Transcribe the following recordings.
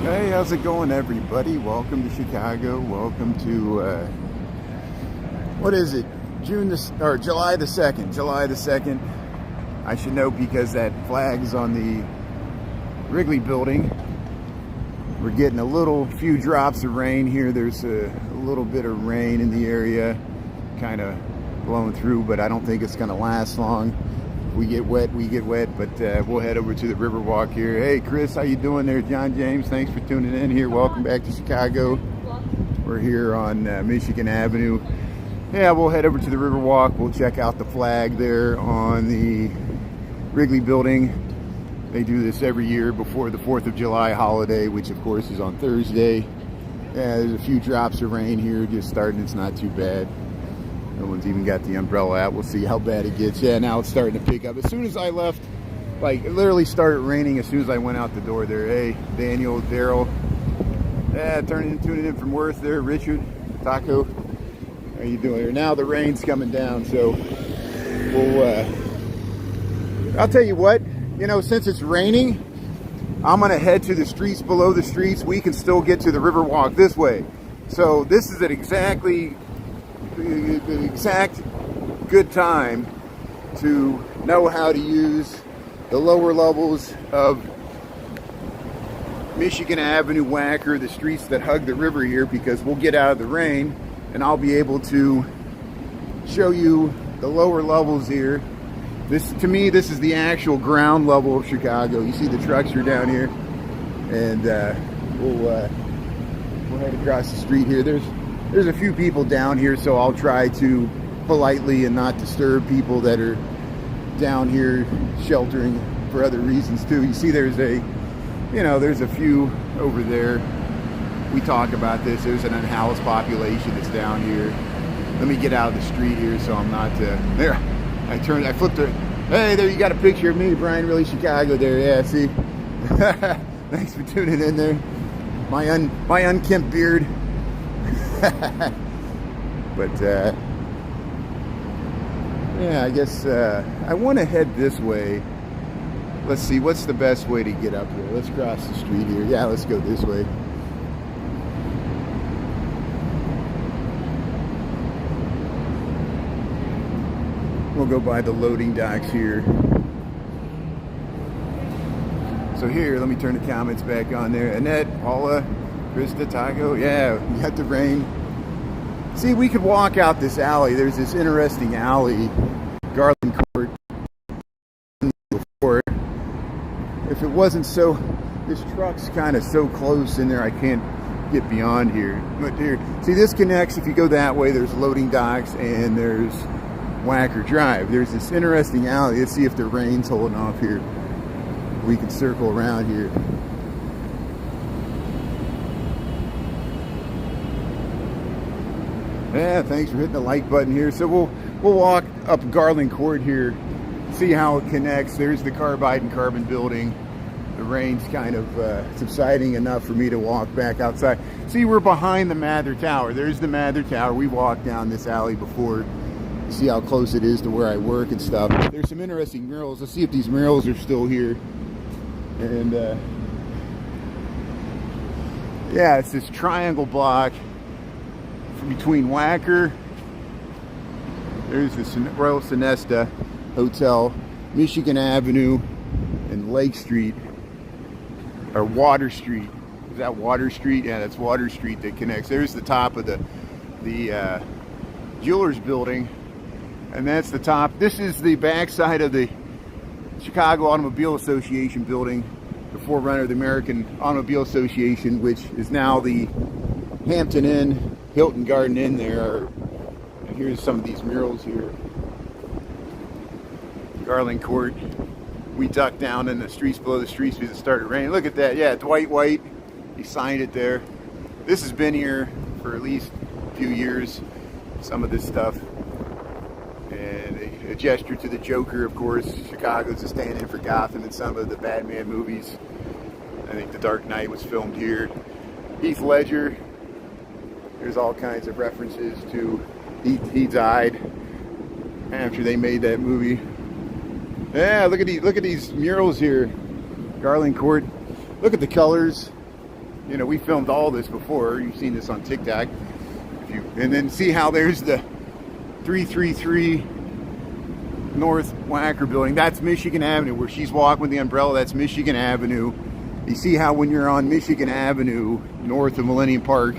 Hey, how's it going, everybody? Welcome to Chicago. Welcome to what is it? July the 2nd. July the 2nd. I should know because that flag's on the Wrigley building. We're getting a few drops of rain here. There's a little bit of rain in the area, kind of blowing through, but I don't think it's going to last long. We get wet, but we'll head over to the Riverwalk here. Hey, Chris, how you doing there? John James, thanks for tuning in here. Welcome back to Chicago. We're here on Michigan Avenue. Yeah, we'll head over to the Riverwalk. We'll check out the flag there on the Wrigley building. They do this every year before the 4th of July holiday, which of course is on Thursday. Yeah, there's a few drops of rain here just starting. It's not too bad. No one's even got the umbrella out. We'll see how bad it gets. Yeah, now it's starting to pick up. As soon as I left, like, it literally started raining as soon as I went out the door there. Hey, Daniel, Daryl. Yeah, tuning in from Worth there. Richard, Taco. How you doing here? Now the rain's coming down, so I'll tell you what, since it's raining, I'm going to head to the streets below the streets. We can still get to the Riverwalk this way. So this is the exact good time to know how to use the lower levels of Michigan Avenue, Wacker, the streets that hug the river here, because we'll get out of the rain and I'll be able to show you the lower levels here. To me, this is the actual ground level of Chicago. You see the trucks are down here, and we'll head across the street here. There's a few people down here, so I'll try to politely and not disturb people that are down here sheltering for other reasons too. You see there's a few over there. We talk about this. There's an unhoused population that's down here. Let me get out of the street here so I'm not there. I flipped her. Hey, there you got a picture of me, Brian Really Chicago there. Yeah, see? Thanks for tuning in there. My unkempt beard. But yeah, I guess I want to head this way. Let's see, what's the best way to get up here? Let's cross the street here. Yeah, let's go this way. We'll go by the loading docks here. So here, let me turn the comments back on there. Annette, Paula, Krista, Taco, yeah, we got the rain. See, we could walk out this alley. There's this interesting alley, Garland Court, before. If it wasn't so, this truck's kind of so close in there, I can't get beyond here. But here, see, this connects. If you go that way, there's loading docks and there's Wacker Drive. There's this interesting alley. Let's see if the rain's holding off here. We can circle around here. Yeah, thanks for hitting the like button here. So we'll walk up Garland Court here, see how it connects. There's the Carbide and Carbon building. The rain's kind of subsiding enough for me to walk back outside. See, we're behind the Mather Tower. There's the Mather Tower. We walked down this alley before. See how close it is to where I work and stuff. There's some interesting murals. Let's see if these murals are still here. And yeah, it's this triangle block between Wacker. There's the Royal Sonesta Hotel, Michigan Avenue, and Lake Street, or Water Street. Is that Water Street? Yeah, that's Water Street that connects. There's the top of the Jewelers building. And that's the top. This is the backside of the Chicago Automobile Association building, the forerunner of the American Automobile Association, which is now the Hampton Inn, Hilton Garden Inn there. And here's some of these murals here. Garland Court. We ducked down in the streets below the streets because it started raining. Look at that. Yeah, Dwight White. He signed it there. This has been here for at least a few years, some of this stuff. And a gesture to the Joker, of course. Chicago's a stand-in for Gotham in some of the Batman movies. I think The Dark Knight was filmed here. Heath Ledger. There's all kinds of references to he died after they made that movie. Yeah, look at these murals here. Garland Court. Look at the colors. You know, we filmed all this before. You've seen this on TikTok. And then see how there's the 333 North Wacker building. That's Michigan Avenue. Where she's walking with the umbrella, that's Michigan Avenue. You see how when you're on Michigan Avenue, north of Millennium Park,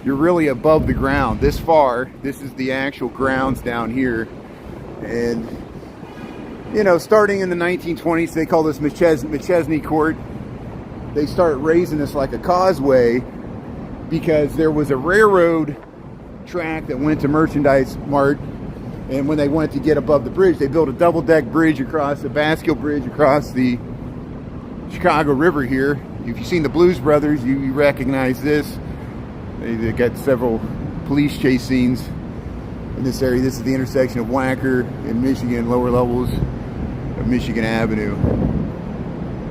you're really above the ground. This far, this is the actual grounds down here. And, you know, starting in the 1920s, they call this McChesney Court. They start raising this like a causeway because there was a railroad track that went to Merchandise Mart. And when they wanted to get above the bridge, they built a double-deck bridge across, a bascule bridge across the Chicago River here. If you've seen the Blues Brothers, you recognize this. They got several police chase scenes in this area. This is the intersection of Wacker and Michigan, lower levels of Michigan Avenue.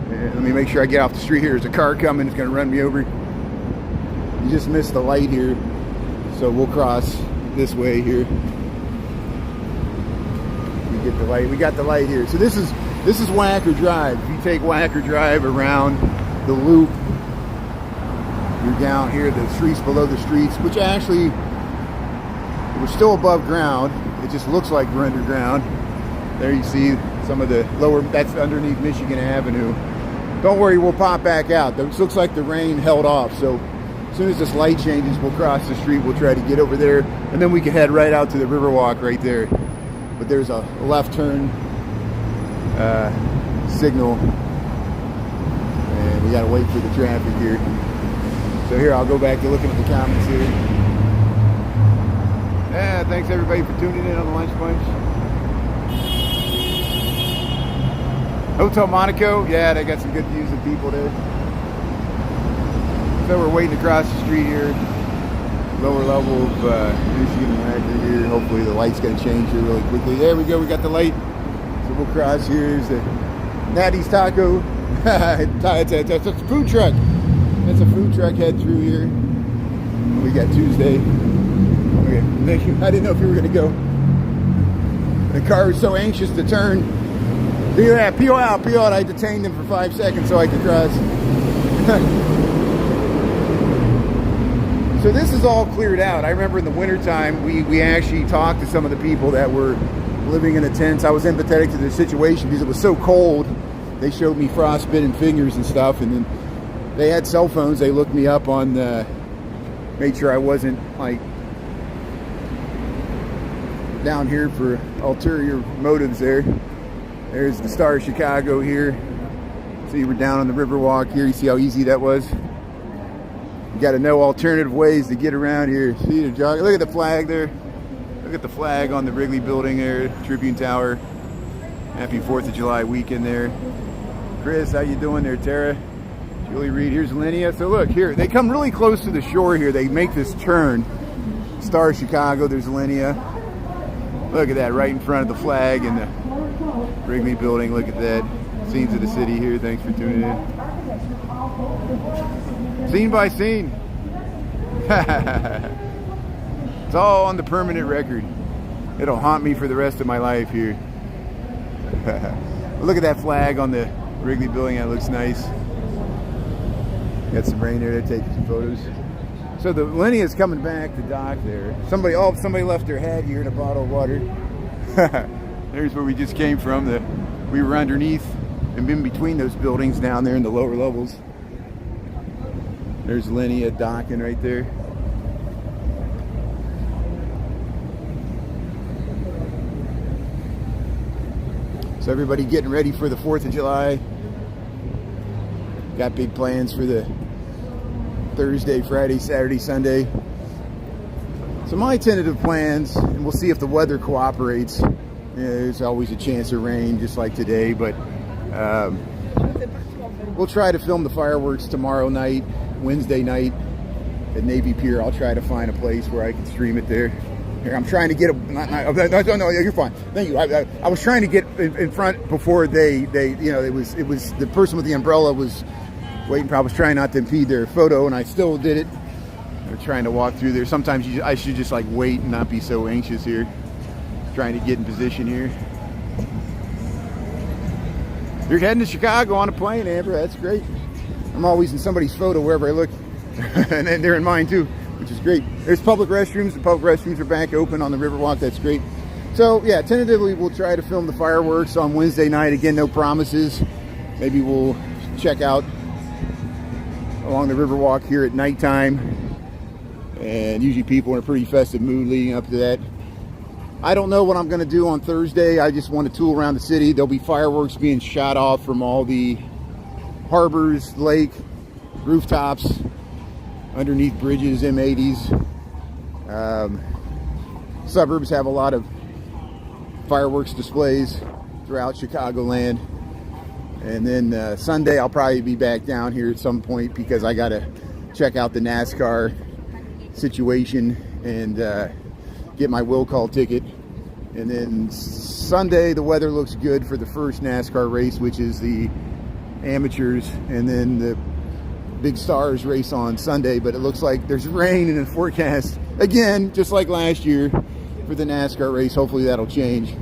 And let me make sure I get off the street here. There's a car coming. It's going to run me over. You just missed the light here. So we'll cross this way here. We get the light. We got the light here. So this is Wacker Drive. If you take Wacker Drive around the loop, you're down here, the streets below the streets, which actually we're still above ground. It just looks like we're underground. There you see some of the lower, that's underneath Michigan Avenue. Don't worry, we'll pop back out. This looks like the rain held off, so as soon as this light changes, we'll cross the street. We'll try to get over there, and then we can head right out to the Riverwalk right there. But there's a left turn signal, and we gotta wait for the traffic here. So here, I'll go back to looking at the comments here. Yeah, thanks everybody for tuning in on the Lunch Bunch. Hotel Monaco, yeah, they got some good views of people there. So we're waiting to cross the street here. Lower level of Michigan Wacker here. Hopefully the light's gonna change here really quickly. There we go, we got the light. So we'll cross here. Here's the Natty's Taco. It's a food truck. That's a food truck head through here. We got Tuesday. Okay, thank you. I didn't know if you were gonna go. The car was so anxious to turn. Yeah, peel out. I detained him for 5 seconds so I could cross. So this is all cleared out. I remember in the wintertime, we actually talked to some of the people that were living in the tents. I was empathetic to their situation because it was so cold. They showed me frostbitten fingers and stuff, and then they had cell phones. They looked me up on made sure I wasn't like down here for ulterior motives there. There's the Star of Chicago here. See, we're down on the Riverwalk here. You see how easy that was? You got to know alternative ways to get around here. See the jog. Look at the flag there. Look at the flag on the Wrigley building there, Tribune Tower. Happy 4th of July weekend there. Chris, how you doing there, Tara? Julie Reed, here's Linnea. So look here, they come really close to the shore here. They make this turn. Star of Chicago, there's Linnea. Look at that, right in front of the flag and the Wrigley building. Look at that. Scenes of the city here. Thanks for tuning in. Scene by scene. It's all on the permanent record. It'll haunt me for the rest of my life here. Look at that flag on the Wrigley building. That looks nice. Got some rain there. They're taking some photos. So the Linnea's coming back to dock there. Somebody left their hat here in a bottle of water. There's where we just came from. We were underneath and in between those buildings down there in the lower levels. There's Linnea docking right there. So everybody getting ready for the 4th of July. Got big plans for the Thursday, Friday, Saturday, Sunday. So my tentative plans, and we'll see if the weather cooperates. There's always a chance of rain, just like today, but we'll try to film the fireworks tomorrow night, Wednesday night at Navy Pier. I'll try to find a place where I can stream it there. Here, I'm trying to get no, you're fine. Thank you. I was trying to get in front before they it was the person with the umbrella was waiting. I was trying not to impede their photo, and I still did it. They're trying to walk through there. Sometimes I should just like wait and not be so anxious here. Trying to get in position here. You're heading to Chicago on a plane, Amber. That's great. I'm always in somebody's photo wherever I look. And then they're in mine too, which is great. There's public restrooms. The public restrooms are back open on the Riverwalk. That's great. So yeah, tentatively we'll try to film the fireworks on Wednesday night. Again, no promises. Maybe we'll check out along the Riverwalk here at nighttime. And usually people are in a pretty festive mood leading up to that. I don't know what I'm going to do on Thursday. I just want to tool around the city. There'll be fireworks being shot off from all the harbors, lake, rooftops, underneath bridges, M80s. Suburbs have a lot of fireworks displays throughout Chicagoland. And then Sunday I'll probably be back down here at some point because I got to check out the NASCAR situation and get my will call ticket. And then Sunday the weather looks good for the first NASCAR race, which is the amateurs, and then the big stars race on Sunday. But it looks like there's rain in the forecast again, just like last year for the NASCAR race. Hopefully that'll change,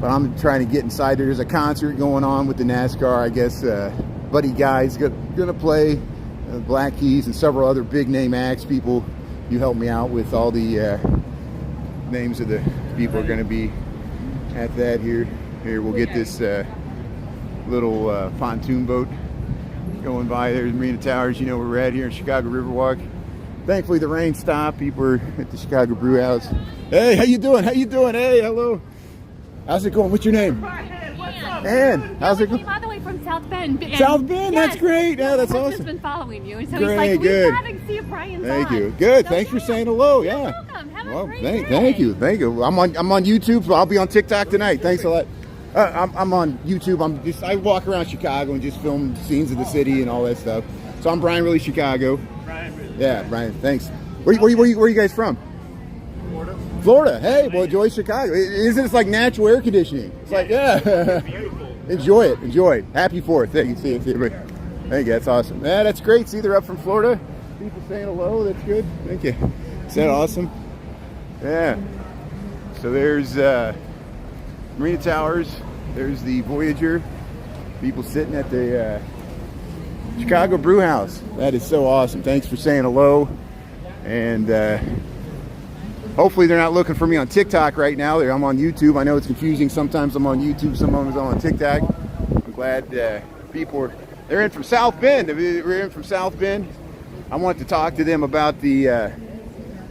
but I'm trying to get inside. There's a concert going on with the NASCAR. I guess Buddy Guy's gonna play, Black Keys and several other big name acts. People, you help me out with all the names of the people are going to be at that here. Here we'll get this little pontoon boat going by. There's Marina Towers. You know where we're at here in Chicago Riverwalk. Thankfully the rain stopped. People are at the Chicago Brew House. Hey, how you doing? How you doing? Hey, hello. How's it going? What's your name? Ann, how's it going? All the way from South Bend. South Bend, yes. That's great. Yeah, that's awesome. He's been following you, and so great, he's like, good. We gotta see if Brian's Thank on. you. Good. So thanks for saying hello. You're Yeah. welcome. Have Well, a great day. thank you. I'm on YouTube, so I'll be on TikTok tonight. Thanks a lot. I'm on YouTube. I walk around Chicago and just film scenes of the city and all that stuff. So I'm Brian Really Chicago. Yeah, Brian. Thanks. Where you guys from? Florida. Hey, well, enjoy Chicago. Isn't it like natural air conditioning? It's like, yeah. Enjoy it. Happy 4th. Thank you. See you, everybody. Thank you. That's awesome. Yeah, that's great. See, they're up from Florida. People saying hello. That's good. Thank you. Is that awesome? Yeah. So there's Marina Towers. There's the Voyager. People sitting at the Chicago Brew House. That is so awesome. Thanks for saying hello. And hopefully they're not looking for me on TikTok right now. I'm on YouTube. I know it's confusing. Sometimes I'm on YouTube, sometimes I'm on TikTok. I'm glad they're in from South Bend. We're in from South Bend. I want to talk to them about the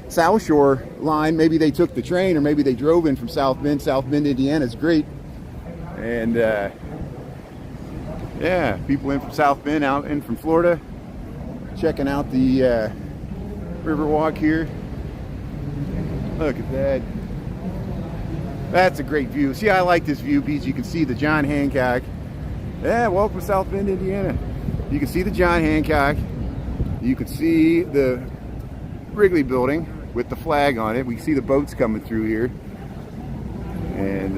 South Shore line. Maybe they took the train, or maybe they drove in from South Bend. South Bend, Indiana is great. And yeah, people in from South Bend, out in from Florida, checking out the Riverwalk here. Look at that. That's a great view. See, I like this view because you can see the John Hancock. Yeah, welcome to South Bend, Indiana. You can see the John Hancock. You can see the Wrigley building with the flag on it. We see the boats coming through here. And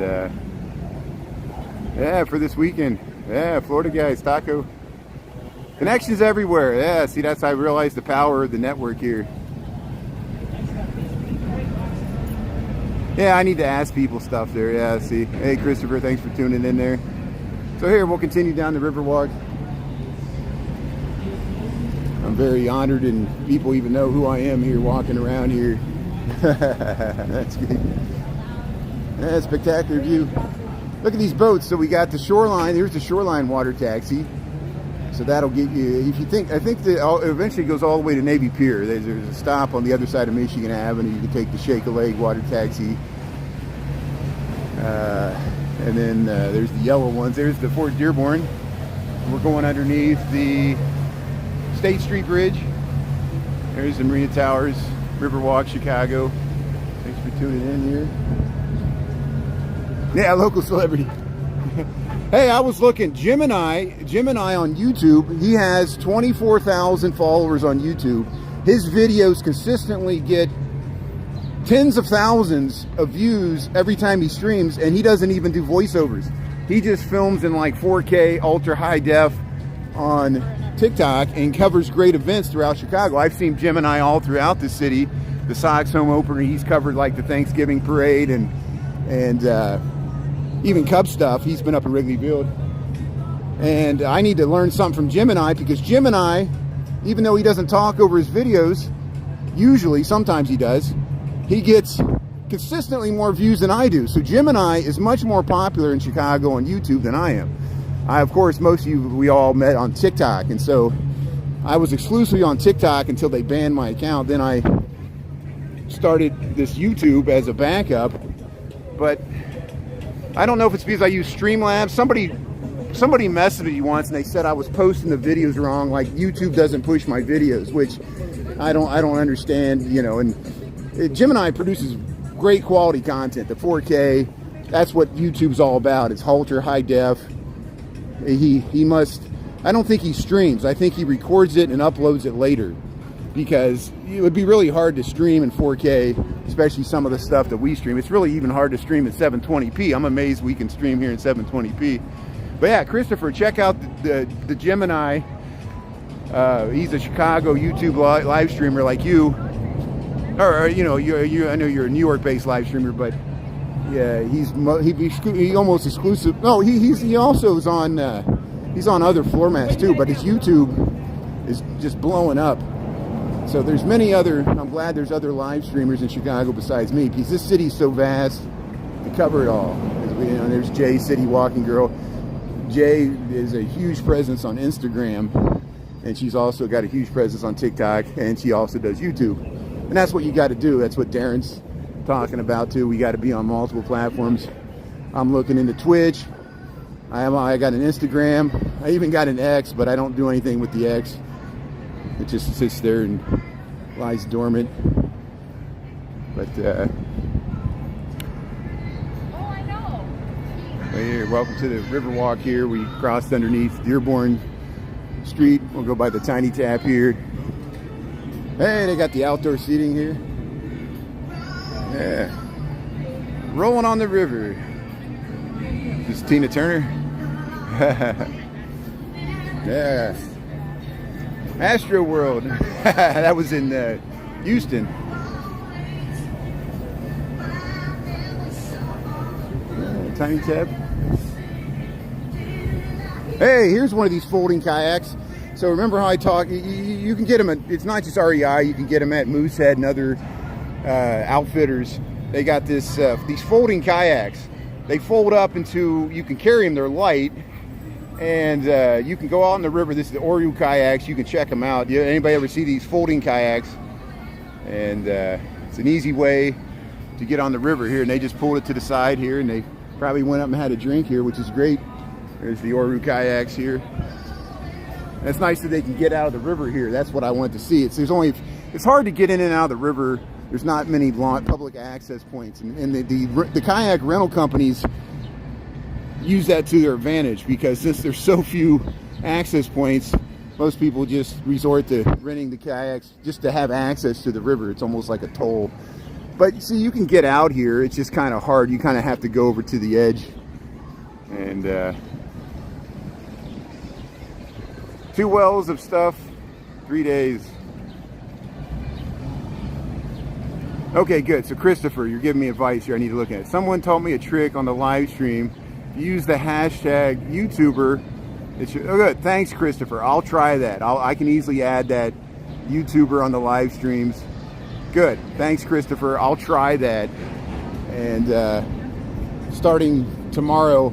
yeah, for this weekend. Yeah, Florida guys, taco. Connections everywhere. Yeah, see, that's how I realized the power of the network here. Yeah, I need to ask people stuff there. Yeah, see. Hey, Christopher, thanks for tuning in there. So here, we'll continue down the Riverwalk. I'm very honored, and people even know who I am here walking around here. That's good. Yeah, spectacular view. Look at these boats. So we got the shoreline. Here's the shoreline water taxi. So that'll get you, if you think, I think that it eventually goes all the way to Navy Pier. There's a stop on the other side of Michigan Avenue. You can take the Shake a Leg water taxi. And then there's the yellow ones. There's the Fort Dearborn. We're going underneath the State Street Bridge. There's the Marina Towers, Riverwalk, Chicago. Thanks for tuning in here. Yeah, local celebrity. Hey, I was looking, Gemini on YouTube, he has 24,000 followers on YouTube. His videos consistently get tens of thousands of views every time he streams, and he doesn't even do voiceovers. He just films in like 4K, ultra high def on TikTok and covers great events throughout Chicago. I've seen Gemini all throughout the city. The Sox home opener, he's covered like the Thanksgiving parade and even Cubs stuff. He's been up in Wrigley Field. And I need to learn something from Gemini, because Gemini even though he doesn't talk over his videos, usually, sometimes he does, he gets consistently more views than I do. So Gemini is much more popular in Chicago on YouTube than I am. Of course, most of you, we all met on TikTok, and so I was exclusively on TikTok until they banned my account. Then I started this YouTube as a backup, but I don't know if it's because I use Streamlabs. Somebody messaged me once and they said I was posting the videos wrong, like YouTube doesn't push my videos, which I don't understand, you know. And Gemini produces great quality content, the 4K, that's what YouTube's all about. It's ultra high def. He must, I don't think he streams, I think he records it and uploads it later, because it would be really hard to stream in 4K, especially some of the stuff that we stream. It's really even hard to stream at 720p. I'm amazed we can stream here in 720p. But yeah, Christopher, check out the Gemini. He's a Chicago YouTube live streamer like you, or you know, I know you're a New York-based live streamer, but yeah, he almost exclusive. No, he also is on. He's on other formats too, but his YouTube is just blowing up. So there's many other. I'm glad there's other live streamers in Chicago besides me, because this city's so vast to cover it all. You know, there's Jay, City Walking Girl. Jay is a huge presence on Instagram, and she's also got a huge presence on TikTok, and she also does YouTube. And that's what you got to do. That's what Darren's talking about too. We got to be on multiple platforms. I'm looking into Twitch. I got an Instagram. I even got an X, but I don't do anything with the X. It just sits there and lies dormant. But I know. right here, welcome to the Riverwalk here. We crossed underneath Dearborn Street. We'll go by the Tiny Tap here. Hey, they got the outdoor seating here. Yeah. Rolling on the river. This is Tina Turner. Yeah. Astro World. That was in Houston. Tiny Tap. Hey, here's one of these folding kayaks. So remember how I talk? You can get them at, it's not just REI, you can get them at Moosehead and other outfitters. They got this these folding kayaks. They fold up into, you can carry them, they're light, and you can go out in the river. This is the Oru kayaks. You can check them out. Anybody ever see these folding kayaks? And it's an easy way to get on the river here. And they just pulled it to the side here, and they probably went up and had a drink here, which is great. There's the Oru kayaks here. And it's nice that they can get out of the river here. That's what I want to see. It's hard to get in and out of the river. There's not many public access points, and the kayak rental companies use that to their advantage, because since there's so few access points, most people just resort to renting the kayaks just to have access to the river. It's almost like a toll. But see, you can get out here. It's just kind of hard. You kind of have to go over to the edge. And 2 wells of stuff, 3 days. Okay, good. So Christopher, you're giving me advice here. I need to look at it. Someone told me a trick on the live stream. Use the hashtag YouTuber. Oh, good. Thanks, Christopher. I'll try that. I can easily add that YouTuber on the live streams. Good. Thanks, Christopher. I'll try that. And starting tomorrow,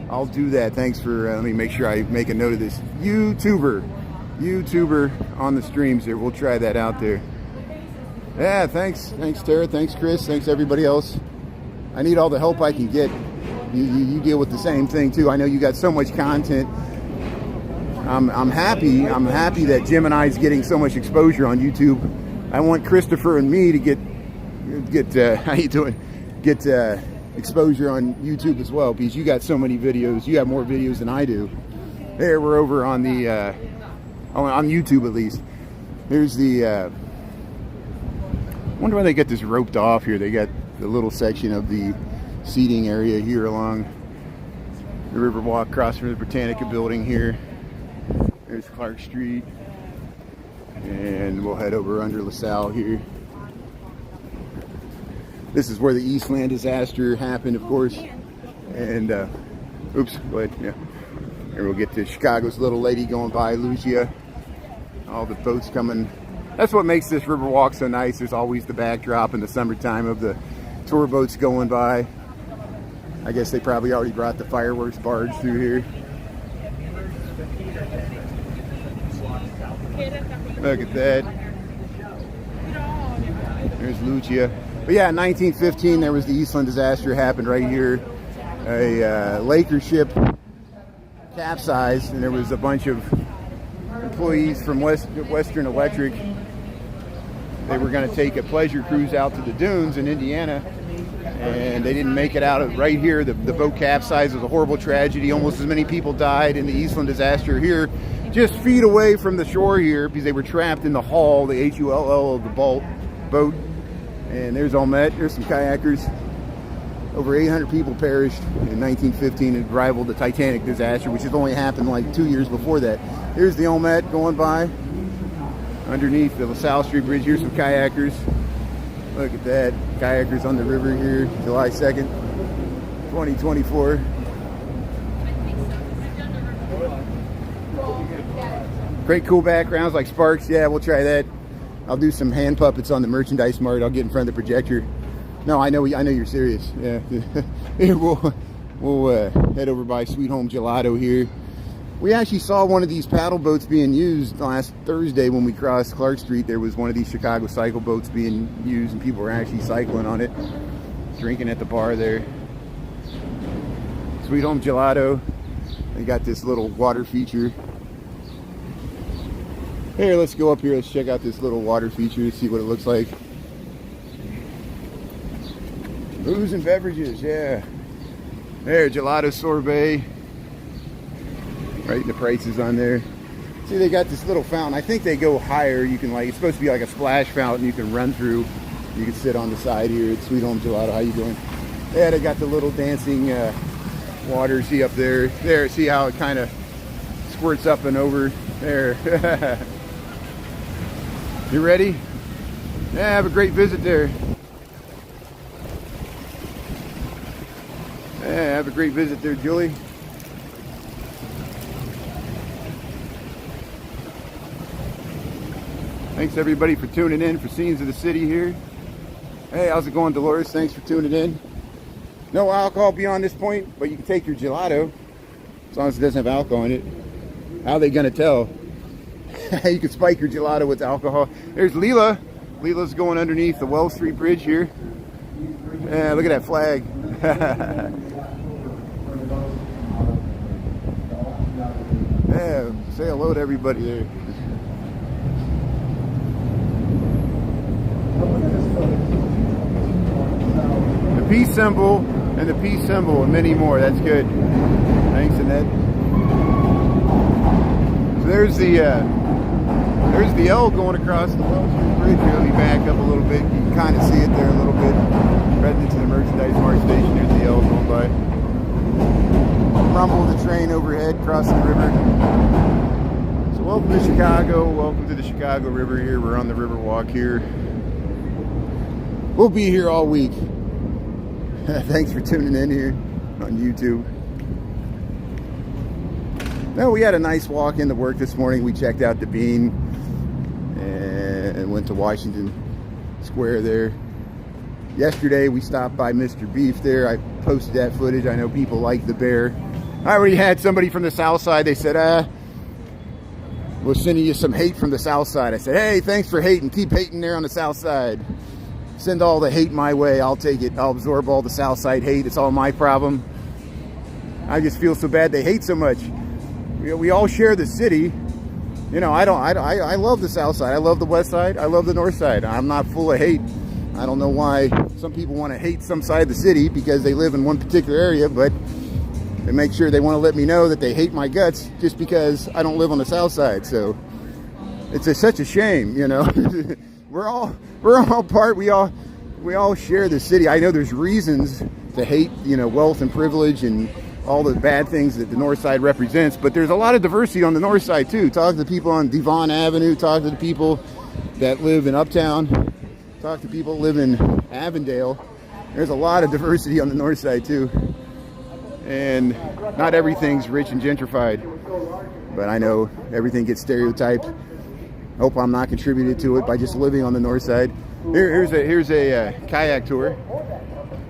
I'll do that. Thanks for, let me make sure I make a note of this. YouTuber on the streams there. We'll try that out there. Yeah, thanks. Thanks, Tara. Thanks, Chris. Thanks, everybody else. I need all the help I can get. You deal with the same thing, too. I know you got so much content. I'm happy that Gemini's getting so much exposure on YouTube. I want Christopher and me to get how you doing? Get exposure on YouTube as well, because you got so many videos. You have more videos than I do. There, we're over on the on YouTube at least. Here's the. Wonder why they get this roped off here. They got the little section of the seating area here along the Riverwalk, across from the Britannica building here. There's Clark Street, and we'll head over under LaSalle here. This is where the Eastland disaster happened, of course. And oops, go ahead. Yeah, and we'll get to Chicago's little lady going by, Lucia. All the boats coming. That's what makes this Riverwalk so nice. There's always the backdrop in the summertime of the tour boats going by. I guess they probably already brought the fireworks barge through here. Look at that. There's Lucia. But yeah, in 1915, there was the Eastland disaster happened right here. A Laker ship capsized, and there was a bunch of employees from Western Electric. They were going to take a pleasure cruise out to the dunes in Indiana, and they didn't make it out of right here. The boat capsized. It was a horrible tragedy. Almost as many people died in the Eastland disaster here, just feet away from the shore here, because they were trapped in the hull, the H-U-L-L of the boat. And there's Olmet. There's some kayakers. Over 800 people perished in 1915 and rivaled the Titanic disaster, which has only happened like 2 years before that. Here's the Olmet going by underneath the LaSalle Street Bridge. Here's some kayakers. Look at that. Kayakers on the river here, July 2nd, 2024. Great cool backgrounds like sparks. Yeah, we'll try that. I'll do some hand puppets on the merchandise mart. I'll get in front of the projector. No, I know you're serious. Yeah. Here we'll head over by Sweet Home Gelato here. We actually saw one of these paddle boats being used last Thursday when we crossed Clark Street. There was one of these Chicago cycle boats being used, and people were actually cycling on it, drinking at the bar there. Sweet Home Gelato. They got this little water feature. Here, let's go up here. Let's check out this little water feature, see what it looks like. Booze and beverages, yeah. There, gelato sorbet. Right, the prices on there. See, they got this little fountain. I think they go higher. You can it's supposed to be like a splash fountain you can run through. You can sit on the side here at Sweet Home Gelato. How you doing? Yeah, they got the little dancing water. See up there. There, see how it kind of squirts up and over. There. You ready? Yeah, have a great visit there. Yeah, have a great visit there, Julie. Thanks everybody for tuning in for Scenes of the City here. Hey, how's it going, Dolores? Thanks for tuning in. No alcohol beyond this point, but you can take your gelato as long as it doesn't have alcohol in it. How are they gonna tell? You can spike your gelato with alcohol. There's Leela. Leela's going underneath the Wells Street Bridge here. Yeah, look at that flag. Yeah, say hello to everybody there. The peace symbol and the peace symbol and many more. That's good. Thanks, Annette. So there's the L going across the Wells Street Bridge. Let me back up a little bit. You can kind of see it there a little bit. Right into the merchandise mart station. There's the L going by. Rumble of the train overhead crossing the river. So welcome to Chicago. Welcome to the Chicago River here. We're on the Riverwalk here. We'll be here all week. Thanks for tuning in here on YouTube. No, we had a nice walk into work this morning. We checked out the Bean and went to Washington Square there. Yesterday we stopped by Mr. Beef there. I posted that footage. I know people like the bear. I already had somebody from the south side. They said, we're sending you some hate from the south side. I said, hey, thanks for hating. Keep hating there on the south side. Send all the hate my way. I'll take it. I'll absorb all the south side hate. It's all my problem. I just feel so bad they hate so much. We all share the city. You know, I love the south side. I love the west side. I love the north side. I'm not full of hate. I don't know why some people want to hate some side of the city because they live in one particular area, but they make sure they want to let me know that they hate my guts just because I don't live on the south side. So it's such a shame, you know. we're all part. We all share the city. I know there's reasons to hate, you know, wealth and privilege and all the bad things that the north side represents, but there's a lot of diversity on the north side too. Talk to the people on Devon Avenue, talk to the people that live in Uptown, talk to people that live in Avondale. There's a lot of diversity on the north side too. And not everything's rich and gentrified, but I know everything gets stereotyped. Hope I'm not contributed to it by just living on the north side. Here's a kayak tour.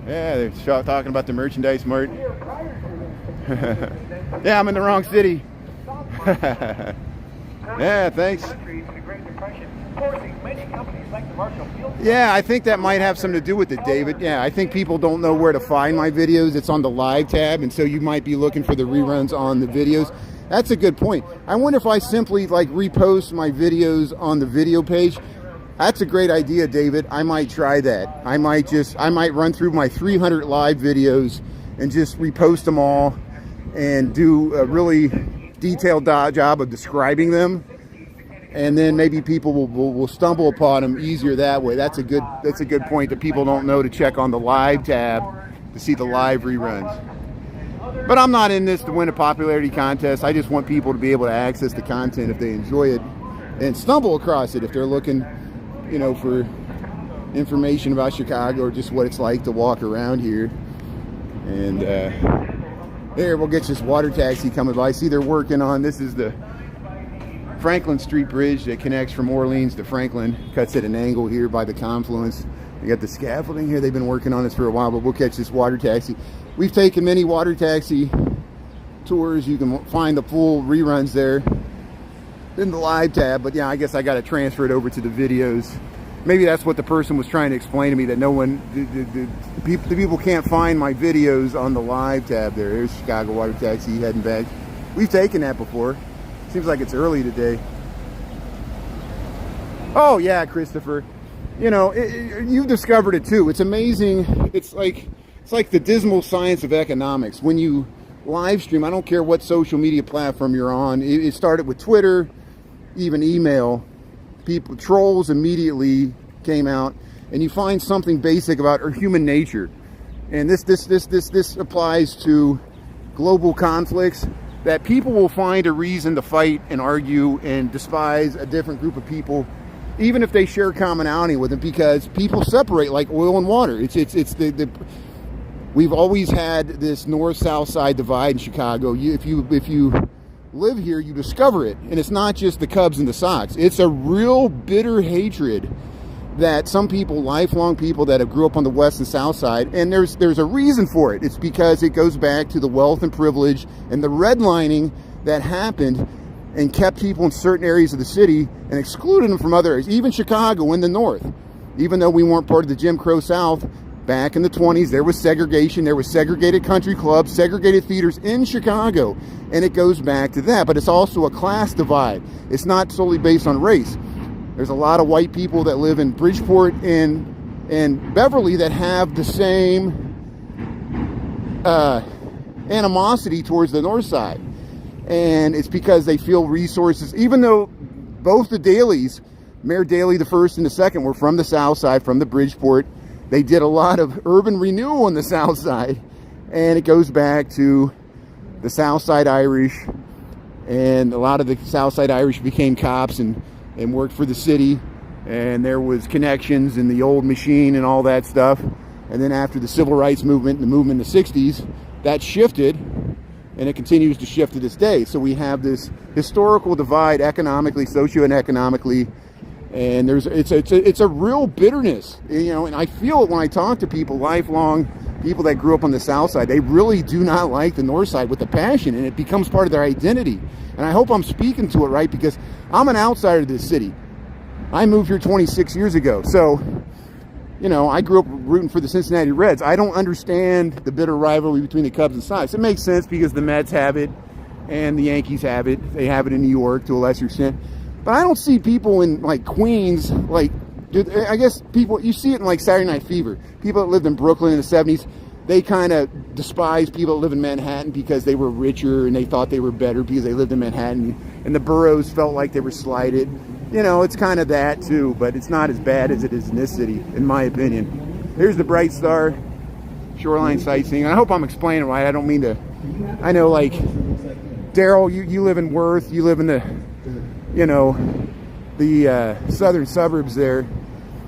Yeah, they're talking about the merchandise mart. Yeah, I'm in the wrong city. Yeah, thanks. Yeah, I think that might have something to do with it, David. Yeah, I think people don't know where to find my videos. It's on the live tab, and so you might be looking for the reruns on the videos. That's a good point. I wonder if I simply like repost my videos on the video page. That's a great idea, David. I might try that. I might run through my 300 live videos and just repost them all and do a really detailed job of describing them. And then maybe people will stumble upon them easier that way. That's a good point that people don't know to check on the live tab to see the live reruns. But I'm not in this to win a popularity contest. I just want people to be able to access the content if they enjoy it and stumble across it if they're looking, you know, for information about Chicago or just what it's like to walk around here. And there, we'll get this water taxi coming by. See, they're working on, this is the Franklin Street Bridge that connects from Orleans to Franklin. Cuts at an angle here by the confluence. They got the scaffolding here. They've been working on this for a while, but we'll catch this water taxi. We've taken many water taxi tours. You can find the full reruns there in the live tab, but yeah, I guess I got to transfer it over to the videos. Maybe that's what the person was trying to explain to me, that no one, the people can't find my videos on the live tab there. There's Chicago water taxi heading back. We've taken that before. Seems like it's early today. Oh yeah, Christopher. You know, you've discovered it too. It's amazing. It's like the dismal science of economics. When you live stream, I don't care what social media platform you're on. It started with Twitter, even email. Trolls immediately came out, and you find something basic about human nature. And this applies to global conflicts, that people will find a reason to fight and argue and despise a different group of people, even if they share commonality with it, because people separate like oil and water. We've always had this north-south side divide in Chicago. If you live here, you discover it, and it's not just the Cubs and the Sox. It's a real bitter hatred that some people, lifelong people that have grew up on the west and south side, and there's a reason for it. It's because it goes back to the wealth and privilege and the redlining that happened and kept people in certain areas of the city and excluded them from other areas, even Chicago in the north. Even though we weren't part of the Jim Crow South, back in the 20s, there was segregation, there was segregated country clubs, segregated theaters in Chicago, and it goes back to that. But it's also a class divide. It's not solely based on race. There's a lot of white people that live in Bridgeport and Beverly that have the same animosity towards the north side. And it's because they feel resources, even though both the Dailies, Mayor Daley the first and the second, were from the south side, from the Bridgeport. They did a lot of urban renewal on the south side, and it goes back to the south side Irish, and a lot of the south side Irish became cops and worked for the city, and there was connections in the old machine and all that stuff. And then after the civil rights movement, the movement in the 60s, that shifted, and it continues to shift to this day. So we have this historical divide economically, socio-economically, and it's a real bitterness, you know. And I feel it when I talk to people, lifelong people that grew up on the south side. They really do not like the north side with a passion, and it becomes part of their identity. And I hope I'm speaking to it right, because I'm an outsider to this city. I moved here 26 years ago, so you know, I grew up rooting for the Cincinnati Reds. I don't understand the bitter rivalry between the Cubs and Sox. It makes sense because the Mets have it and the Yankees have it. They have it in New York to a lesser extent. But I don't see people in like Queens, like, dude, I guess people, you see it in like Saturday Night Fever. People that lived in Brooklyn in the 70s, they kind of despise people that live in Manhattan because they were richer and they thought they were better because they lived in Manhattan. And the boroughs felt like they were slighted. You know, it's kind of that too, but it's not as bad as it is in this city, in my opinion. Here's the Bright Star shoreline sightseeing. I hope I'm explaining right. I don't mean to, I know, like, Daryl, you live in Worth, you live in the, you know, the southern suburbs there.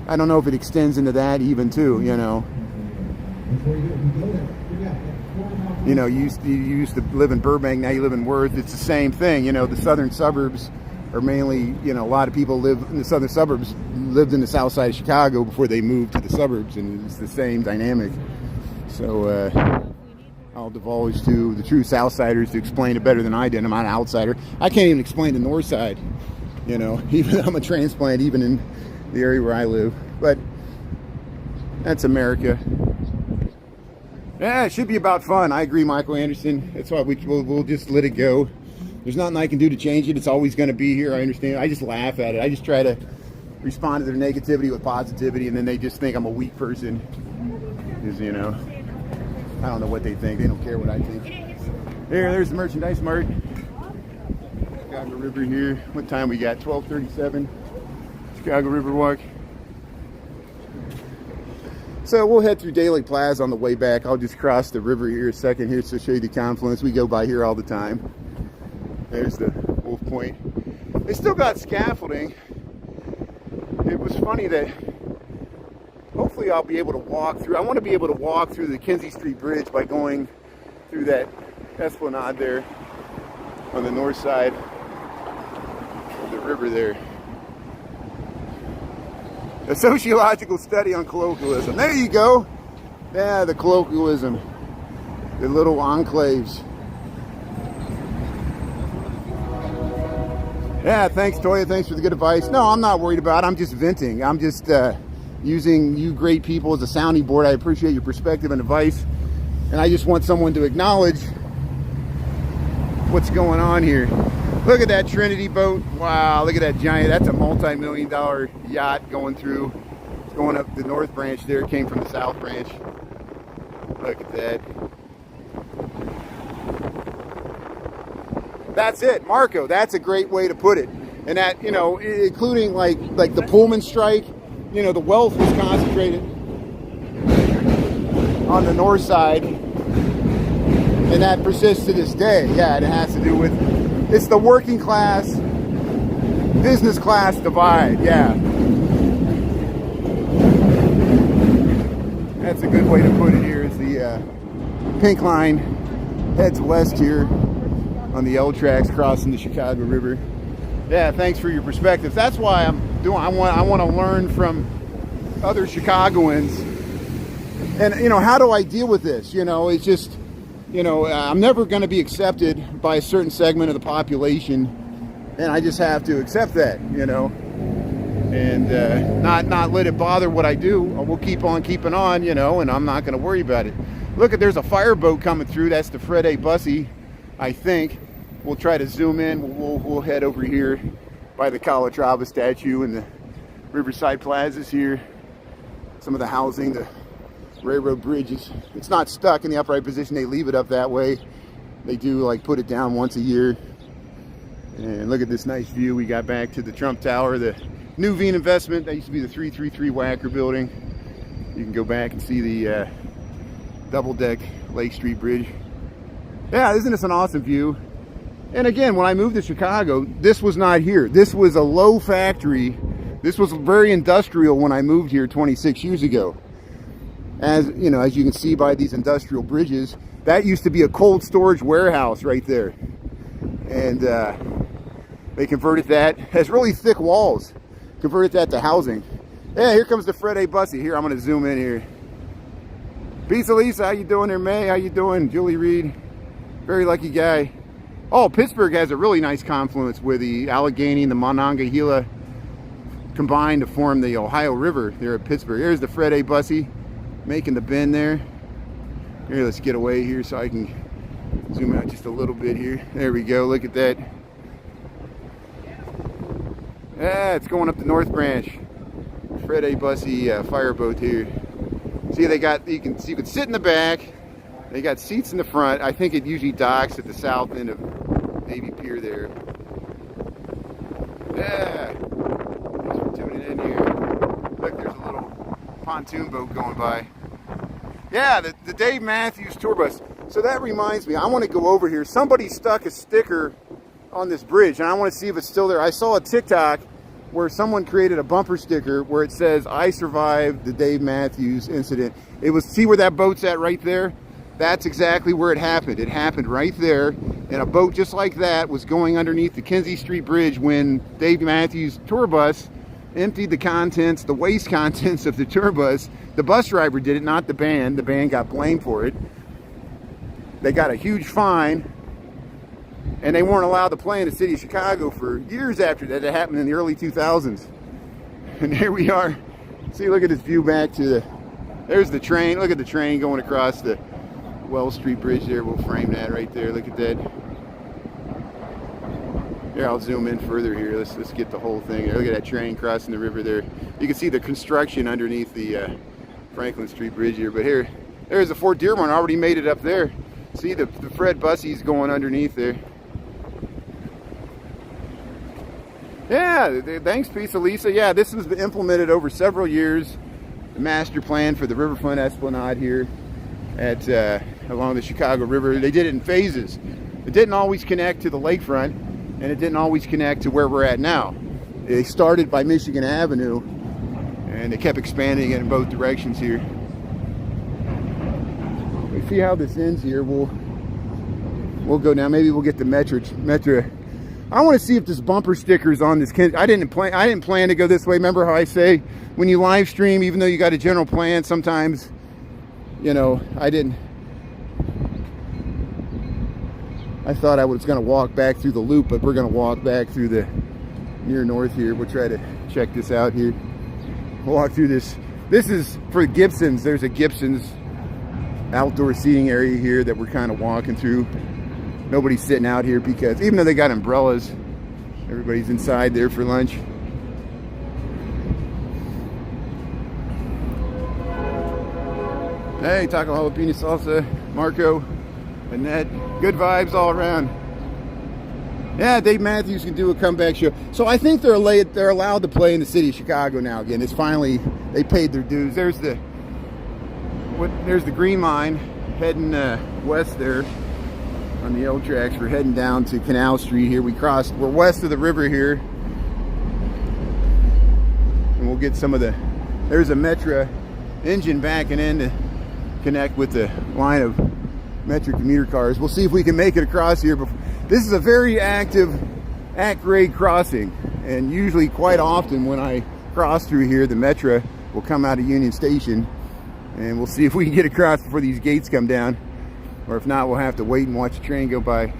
I don't know if it extends into that even too, you know. You know, you used to live in Burbank, now you live in Worth. It's the same thing, you know, the southern suburbs are mainly, you know, a lot of people live in the southern suburbs, lived in the south side of Chicago before they moved to the suburbs, and it's the same dynamic. So I'll divulge to the true Southsiders to explain it better than I did. I'm not an outsider. I can't even explain the North Side, you know, even I'm a transplant, even in the area where I live. But that's America. Yeah, it should be about fun. I agree, Michael Anderson. That's why we'll just let it go. There's nothing I can do to change it. It's always going to be here. I understand. I just laugh at it. I just try to respond to their negativity with positivity, and then they just think I'm a weak person. Because, you know, I don't know what they think. They don't care what I think. There's the merchandise mart. Chicago River here. What time we got? 12:37. Chicago Riverwalk. So we'll head through Daily Plaza on the way back. I'll just cross the river here a second here to show you the confluence. We go by here all the time. There's the Wolf Point. They still got scaffolding. It was funny that hopefully I'll be able to walk through. I want to be able to walk through the Kinzie Street Bridge by going through that esplanade there on the north side of the river there. A sociological study on colloquialism. There you go. Yeah, the colloquialism. The little enclaves. Yeah, thanks, Toya. Thanks for the good advice. No, I'm not worried about it. I'm just venting. I'm just using you great people as a sounding board. I appreciate your perspective and advice. And I just want someone to acknowledge what's going on here. Look at that Trinity boat. Wow, look at that giant. That's a multi-million-dollar yacht going through. It's going up the north branch there. It came from the south branch. Look at that. That's it, Marco. That's a great way to put it. And that, you know, including like the Pullman strike, you know, the wealth was concentrated on the north side, and that persists to this day. Yeah, it has to do with, it's the working class, business class divide. Yeah. That's a good way to put it here. Is the pink line heads west here on the L tracks crossing the Chicago River. Yeah, thanks for your perspective. That's why I'm doing. I want to learn from other Chicagoans. And you know, how do I deal with this? You know, it's just, you know, I'm never going to be accepted by a certain segment of the population, and I just have to accept that. You know, and not let it bother what I do. We'll keep on keeping on. You know, and I'm not going to worry about it. Look, there's a fireboat coming through. That's the Fred A. Bussey. I think we'll try to zoom in. We'll head over here by the Calatrava statue and the Riverside Plazas here. Some of the housing, the railroad bridges. It's not stuck in the upright position. They leave it up that way. They do like put it down once a year. And look at this nice view. We got back to the Trump Tower, the New Veen Investment. That used to be the 333 Wacker building. You can go back and see the double-deck Lake Street Bridge. Yeah, isn't this an awesome view? And again, when I moved to Chicago, this was not here. This was a low factory. This was very industrial when I moved here 26 years ago. As you know, as you can see by these industrial bridges, that used to be a cold storage warehouse right there. And they converted that, has really thick walls, converted that to housing. Yeah, here comes the Fred A. Bussey. Here, I'm gonna zoom in here. Pizza Lisa, how you doing there, May? How you doing? Julie Reed. Very lucky guy. Oh, Pittsburgh has a really nice confluence where the Allegheny and the Monongahela combine to form the Ohio River there at Pittsburgh. Here's the Fred A. Bussey making the bend there. Here, let's get away here so I can zoom out just a little bit here. There we go. Look at that. Yeah, it's going up the North Branch. Fred A. Bussey fireboat here. See, they got, you can sit in the back. They got seats in the front. I think it usually docks at the south end of Navy Pier there. Yeah. Thanks for tuning in here. Look, there's a little pontoon boat going by. Yeah, the Dave Mathews tour bus. So that reminds me, I want to go over here. Somebody stuck a sticker on this bridge, and I want to see if it's still there. I saw a TikTok where someone created a bumper sticker where it says, "I survived the Dave Mathews incident." It was, see where that boat's at right there? That's exactly where it happened. It happened right there, and a boat just like that was going underneath the Kinzie Street Bridge when Dave Mathews' tour bus emptied the contents, the waste contents of the tour bus. The bus driver did it, not the band. The band got blamed for it. They got a huge fine, and they weren't allowed to play in the city of Chicago for years after that. It happened in the early 2000s. And here we are. See, look at this view back to the, there's the train. Look at the train going across the Wells Street Bridge there. We'll frame that right there. Look at that. Here, I'll zoom in further here. Let's get the whole thing. Look at that train crossing the river there. You can see the construction underneath the Franklin Street Bridge here. But here, there's the Fort Dearborn. Already made it up there. See the Fred Bussey's going underneath there. Yeah, thanks, Pisa Lisa. Yeah, this was implemented over several years. The master plan for the riverfront esplanade here at along the Chicago River. They did it in phases. It didn't always connect to the lakefront, and it didn't always connect to where we're at now. They started by Michigan Avenue, and they kept expanding it in both directions here. We see how this ends here. We'll go now. Maybe we'll get the Metro. I want to see if this bumper sticker is on this. I didn't plan to go this way. Remember how I say when you live stream, even though you got a general plan, sometimes, you know, I thought I was going to walk back through the loop, but we're going to walk back through the near north here. We'll try to check this out here. We'll walk through this. This is for Gibson's. There's a Gibson's outdoor seating area here that we're kind of walking through. Nobody's sitting out here because even though they got umbrellas, everybody's inside there for lunch. Hey, taco jalapeno salsa, Marco, Annette, good vibes all around. Yeah, Dave Mathews can do a comeback show. So I think they're allowed to play in the city of Chicago now again. It's finally, they paid their dues. There's the Green Line heading west there on the L tracks. We're heading down to Canal Street here. We're west of the river here. And we'll get some of there's a Metra engine backing in to connect with the line of Metra commuter cars. We'll see if we can make it across here. This is a very active at-grade crossing. And usually quite often when I cross through here, the Metra will come out of Union Station. And we'll see if we can get across before these gates come down. Or if not, we'll have to wait and watch the train go by.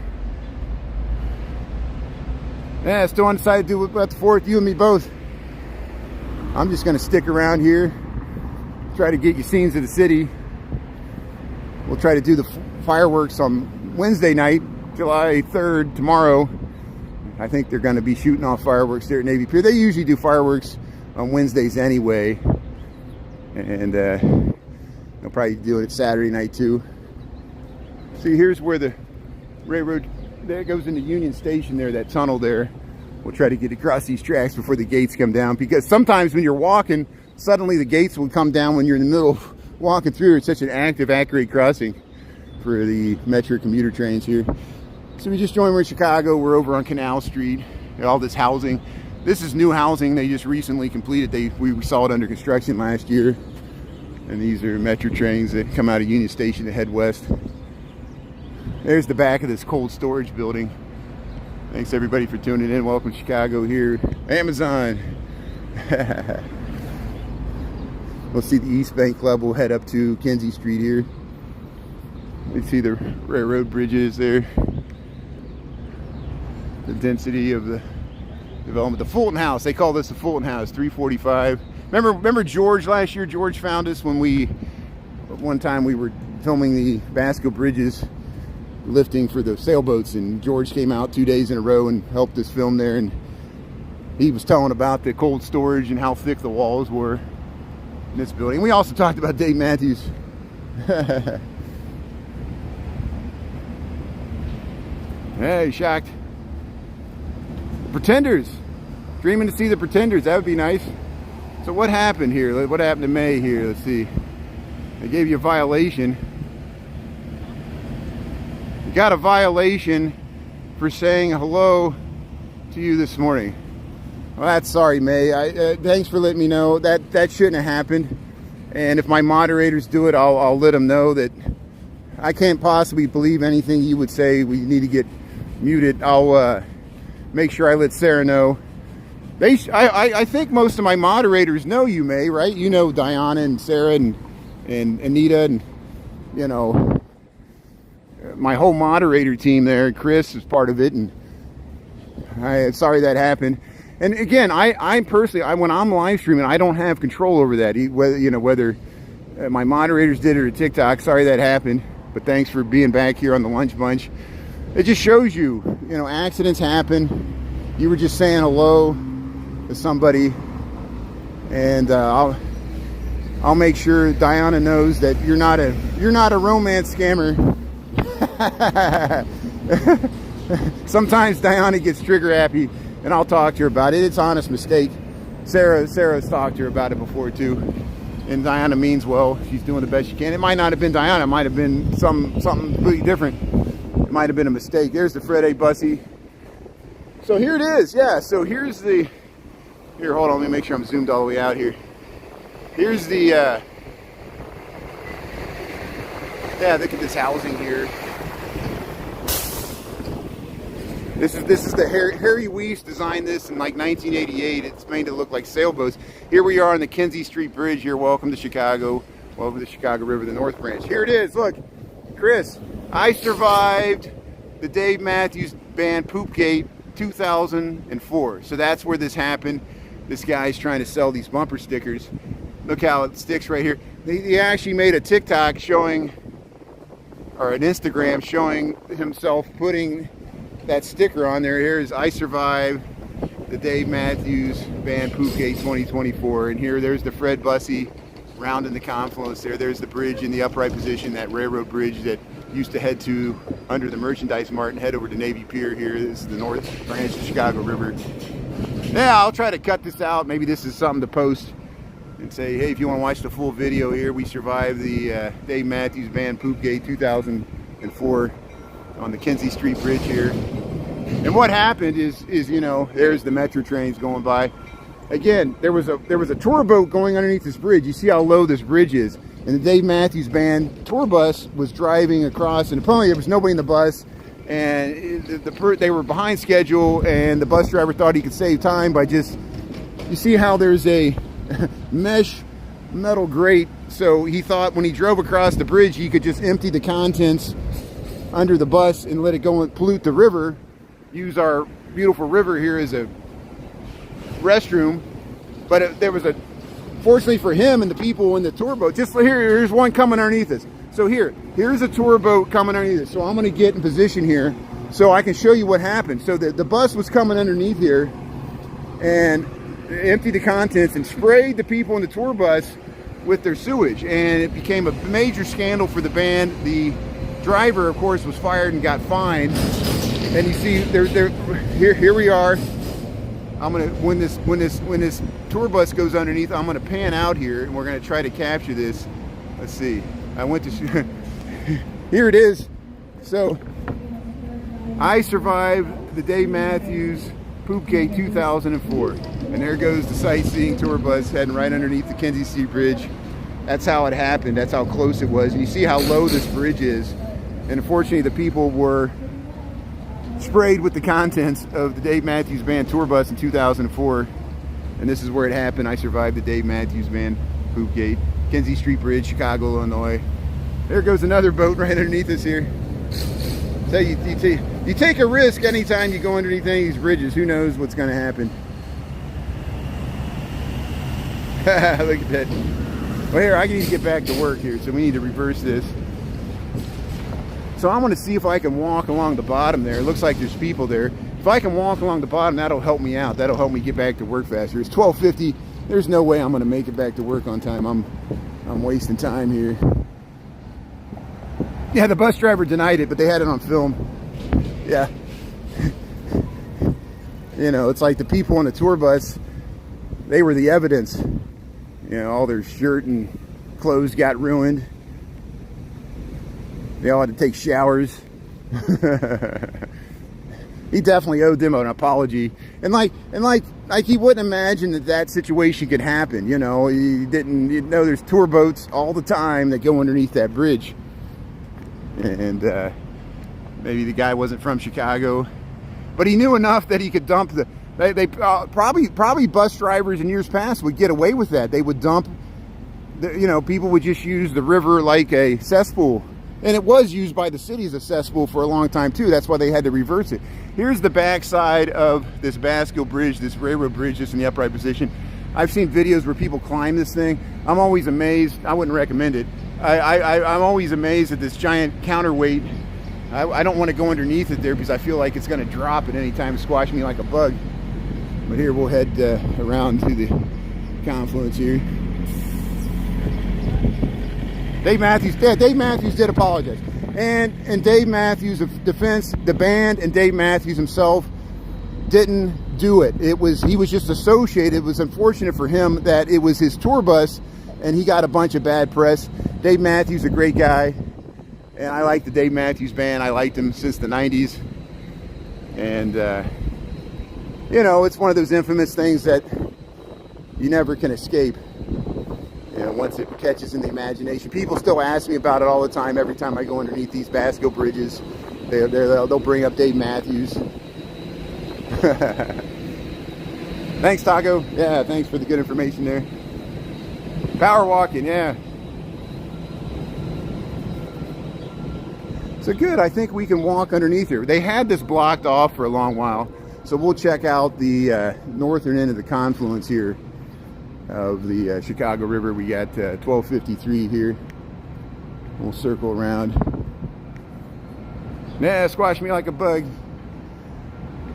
Yeah, still undecided to do about the 4th, you and me both. I'm just going to stick around here, try to get you scenes of the city. We'll try to do the fireworks on Wednesday night, July 3rd, tomorrow. I think they're going to be shooting off fireworks there at Navy Pier. They usually do fireworks on Wednesdays anyway. And they'll probably do it Saturday night too. See, here's where the railroad, there goes into Union Station there, that tunnel there. We'll try to get across these tracks before the gates come down, because sometimes when you're walking, suddenly the gates will come down when you're in the middle of walking through. It's such an active, accurate crossing for the Metro commuter trains here. So we just joined, we're in Chicago. We're over on Canal Street. All this housing. This is new housing they just recently completed. We saw it under construction last year. And these are Metro trains that come out of Union Station to head west. There's the back of this cold storage building. Thanks everybody for tuning in. Welcome to Chicago here. Amazon. We'll see the East Bank Club. We'll head up to Kinzie Street here. We see the railroad bridges there. The density of the development. The Fulton House. They call this the Fulton House, 345. Remember George last year? George found us when one time we were filming the Basco Bridges lifting for the sailboats, and George came out 2 days in a row and helped us film there, and he was telling about the cold storage and how thick the walls were in this building. We also talked about Dave Mathews. Hey, shocked. Pretenders. Dreaming to see the Pretenders. That would be nice. So what happened here? What happened to May here? Let's see. They gave you a violation. You got a violation for saying hello to you this morning. Well, that's sorry, May. Thanks for letting me know. That shouldn't have happened. And if my moderators do it, I'll let them know that I can't possibly believe anything you would say. We need to get muted. I'll make sure I let Sarah know. I think most of my moderators know you, May, right? You know Diana and Sarah and Anita and, you know, my whole moderator team there. Chris is part of it, and I'm sorry that happened. And again, I personally, when I'm live streaming, I don't have control over that. Whether my moderators did it or TikTok. Sorry that happened, but thanks for being back here on the Lunch Bunch. It just shows you, accidents happen. You were just saying hello to somebody, and I'll make sure Diana knows that you're not a romance scammer. Sometimes Diana gets trigger happy, and I'll talk to her about it. It's an honest mistake. Sarah's talked to her about it before too, and Diana means well. She's doing the best she can. It might not have been Diana. It might have been something completely different. It might have been a mistake. There's the Fred A. Bussy. So here it is. Yeah. So here's the. Here, hold on. Let me make sure I'm zoomed all the way out here. Here's the. Yeah, look at this housing here. This is the Harry Weiss designed this in like 1988. It's made to look like sailboats. Here we are on the Kinzie Street Bridge here. Welcome to Chicago. Welcome to Chicago River, the North Branch. Here it is. Look, Chris, I survived the Dave Mathews Band Poopgate 2004. So that's where this happened. This guy's trying to sell these bumper stickers. Look how it sticks right here. He actually made a TikTok showing, or an Instagram showing himself putting that sticker on there. Here's I survived the Dave Mathews Band Poopgate 2024, and there's the Fred Bussy rounding the confluence there. There's the bridge in the upright position, that railroad bridge that used to head to under the merchandise mart and head over to Navy Pier. Here this is the North Branch of the Chicago River. Yeah, I'll try to cut this out. Maybe this is something to post and say, hey, if you want to watch the full video here, we survived the Dave Mathews Band Poopgate 2004 on the Kinzie Street Bridge here. And what happened is there's the metro trains going by. Again, there was a tour boat going underneath this bridge. You see how low this bridge is. And the Dave Mathews Band tour bus was driving across, and apparently there was nobody in the bus, and they were behind schedule, and the bus driver thought he could save time by you see how there's a mesh metal grate, so he thought when he drove across the bridge he could just empty the contents under the bus and let it go and pollute the river, use our beautiful river here as a restroom. But fortunately for him and the people in the tour boat, just here's one coming underneath us. So here's a tour boat coming underneath us. So I'm going to get in position here so I can show you what happened. So the bus was coming underneath here and emptied the contents and sprayed the people in the tour bus with their sewage, and it became a major scandal for the band. The driver, of course, was fired and got fined. And you see, here we are. I'm gonna when this tour bus goes underneath, I'm gonna pan out here, and we're gonna try to capture this. Let's see. I went to here it is. So I survived the Dave Mathews Poopgate 2004, and there goes the sightseeing tour bus heading right underneath the Kinzie Street Bridge. That's how it happened. That's how close it was. And you see how low this bridge is. And unfortunately, the people were sprayed with the contents of the Dave Mathews Band tour bus in 2004. And this is where it happened. I survived the Dave Mathews Band Poopgate. Kinzie Street Bridge, Chicago, Illinois. There goes another boat right underneath us here. So you take a risk anytime you go underneath any of these bridges. Who knows what's going to happen. Look at that. Well, here, I need to get back to work here, so we need to reverse this. So I'm going to see if I can walk along the bottom there. It looks like there's people there. If I can walk along the bottom, that'll help me out. That'll help me get back to work faster. It's 12:50. There's no way I'm going to make it back to work on time. I'm wasting time here. Yeah, the bus driver denied it, but they had it on film. Yeah. It's like the people on the tour bus, they were the evidence. All their shirt and clothes got ruined. They all had to take showers. He definitely owed them an apology. And like he wouldn't imagine that situation could happen. He didn't know there's tour boats all the time that go underneath that bridge. And maybe the guy wasn't from Chicago, but he knew enough that he could dump the. They probably bus drivers in years past would get away with that. They would dump. People would just use the river like a cesspool. And it was used by the city as a cesspool for a long time too. That's why they had to reverse it. Here's the backside of this Basco bridge, this railroad bridge, just in the upright position. I've seen videos where people climb this thing. I'm always amazed. I wouldn't recommend it. I'm always amazed at this giant counterweight. I don't want to go underneath it there because I feel like it's going to drop at any time, squash me like a bug. But here we'll head around to the confluence here. Dave Mathews did apologize. And Dave Mathews' defense, the band and Dave Mathews himself didn't do it. He was just associated. It was unfortunate for him that it was his tour bus and he got a bunch of bad press. Dave Mathews, a great guy. And I like the Dave Mathews band. I liked him since the 90s. And, it's one of those infamous things that you never can escape. Once it catches in the imagination. People still ask me about it all the time. Every time I go underneath these Basco bridges, they'll bring up Dave Mathews. Thanks, Taco. Yeah, thanks for the good information there. Power walking, yeah. So good, I think we can walk underneath here. They had this blocked off for a long while, so we'll check out the northern end of the confluence here of the Chicago River. We got 1253 here. We'll circle around. Yeah, squash me like a bug.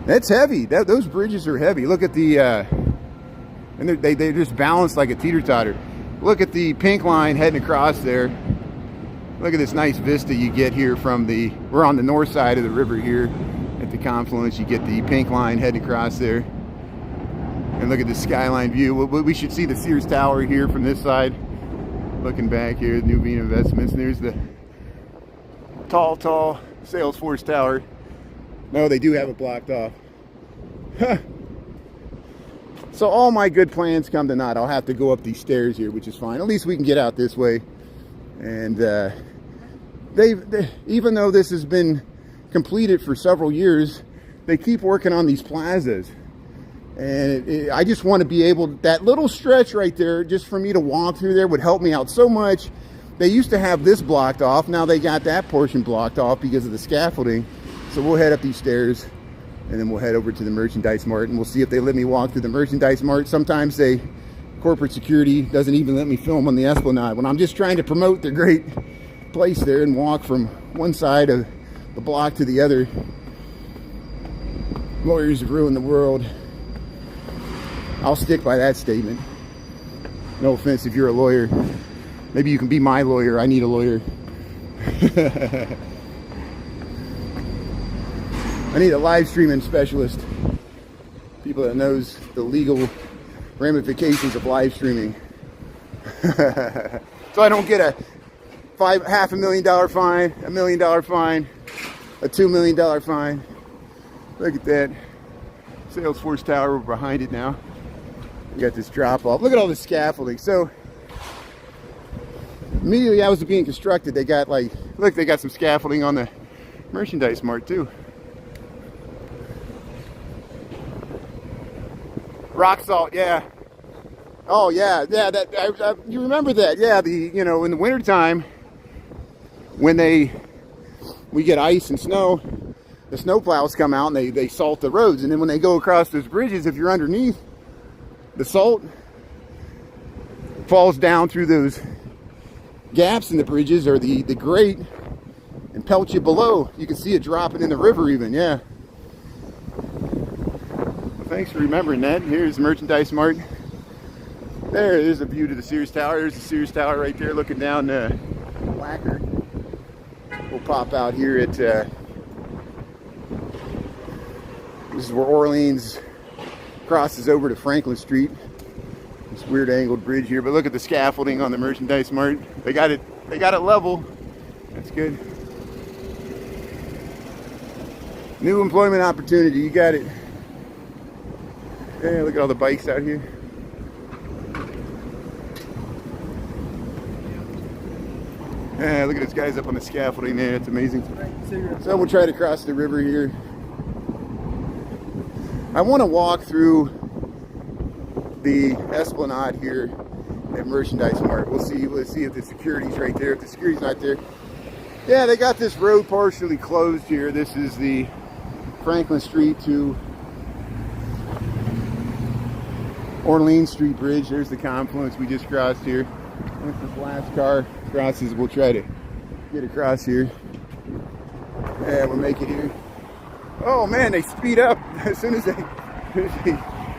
That's heavy. Those bridges are heavy. Look at the, and they just balance like a teeter-totter. Look at the pink line heading across there. Look at this nice vista you get here from we're on the north side of the river here at the confluence. You get the pink line heading across there. And look at the skyline view. We should see the Sears Tower here from this side. Looking back here, the Nuveen Investments. And there's the tall Salesforce Tower. No, they do have it blocked off. Huh. So all my good plans come to naught. I'll have to go up these stairs here, which is fine. At least we can get out this way. And even though this has been completed for several years, they keep working on these plazas. And I just want to be able, that little stretch right there, just for me to walk through there would help me out so much. They used to have this blocked off. Now they got that portion blocked off because of the scaffolding. So we'll head up these stairs and then we'll head over to the Merchandise Mart and we'll see if they let me walk through the Merchandise Mart. Sometimes corporate security doesn't even let me film on the Esplanade when I'm just trying to promote the great place there and walk from one side of the block to the other. Lawyers have ruined the world. I'll stick by that statement. No offense if you're a lawyer. Maybe you can be my lawyer. I need a lawyer. I need a live streaming specialist. People that knows the legal ramifications of live streaming. So I don't get a $500,000 fine, $1 million fine, a $2 million fine. Look at that. Salesforce Tower behind it now. You got this drop off. Look at all the scaffolding. So immediately as it was being constructed, they got they got some scaffolding on the Merchandise Mart too. Rock salt, yeah. Oh yeah, that you remember that? Yeah, in the wintertime when we get ice and snow, the snow plows come out and they salt the roads, and then when they go across those bridges, if you're underneath, the salt falls down through those gaps in the bridges or the grate and pelts you below. You can see it dropping in the river even, yeah. Well, thanks for remembering that. Here's the Merchandise Mart. There is a view to the Sears Tower. There's the Sears Tower right there looking down Wacker. We'll pop out here at, this is where Orleans crosses over to Franklin Street. This weird angled bridge here, but look at the scaffolding on the Merchandise Mart. They got it level. That's good. New employment opportunity, you got it. Yeah, look at all the bikes out here. Look at those guys up on the scaffolding there. It's amazing. So we'll try to cross the river here. I want to walk through the esplanade here at Merchandise Mart. We'll see. Let's see if the security's right there. If the security's not there, yeah, they got this road partially closed here. This is the Franklin Street to Orleans Street Bridge. There's the confluence we just crossed here. Once this last car crosses, we'll try to get across here. Yeah, we'll make it here. Oh man, they speed up as soon as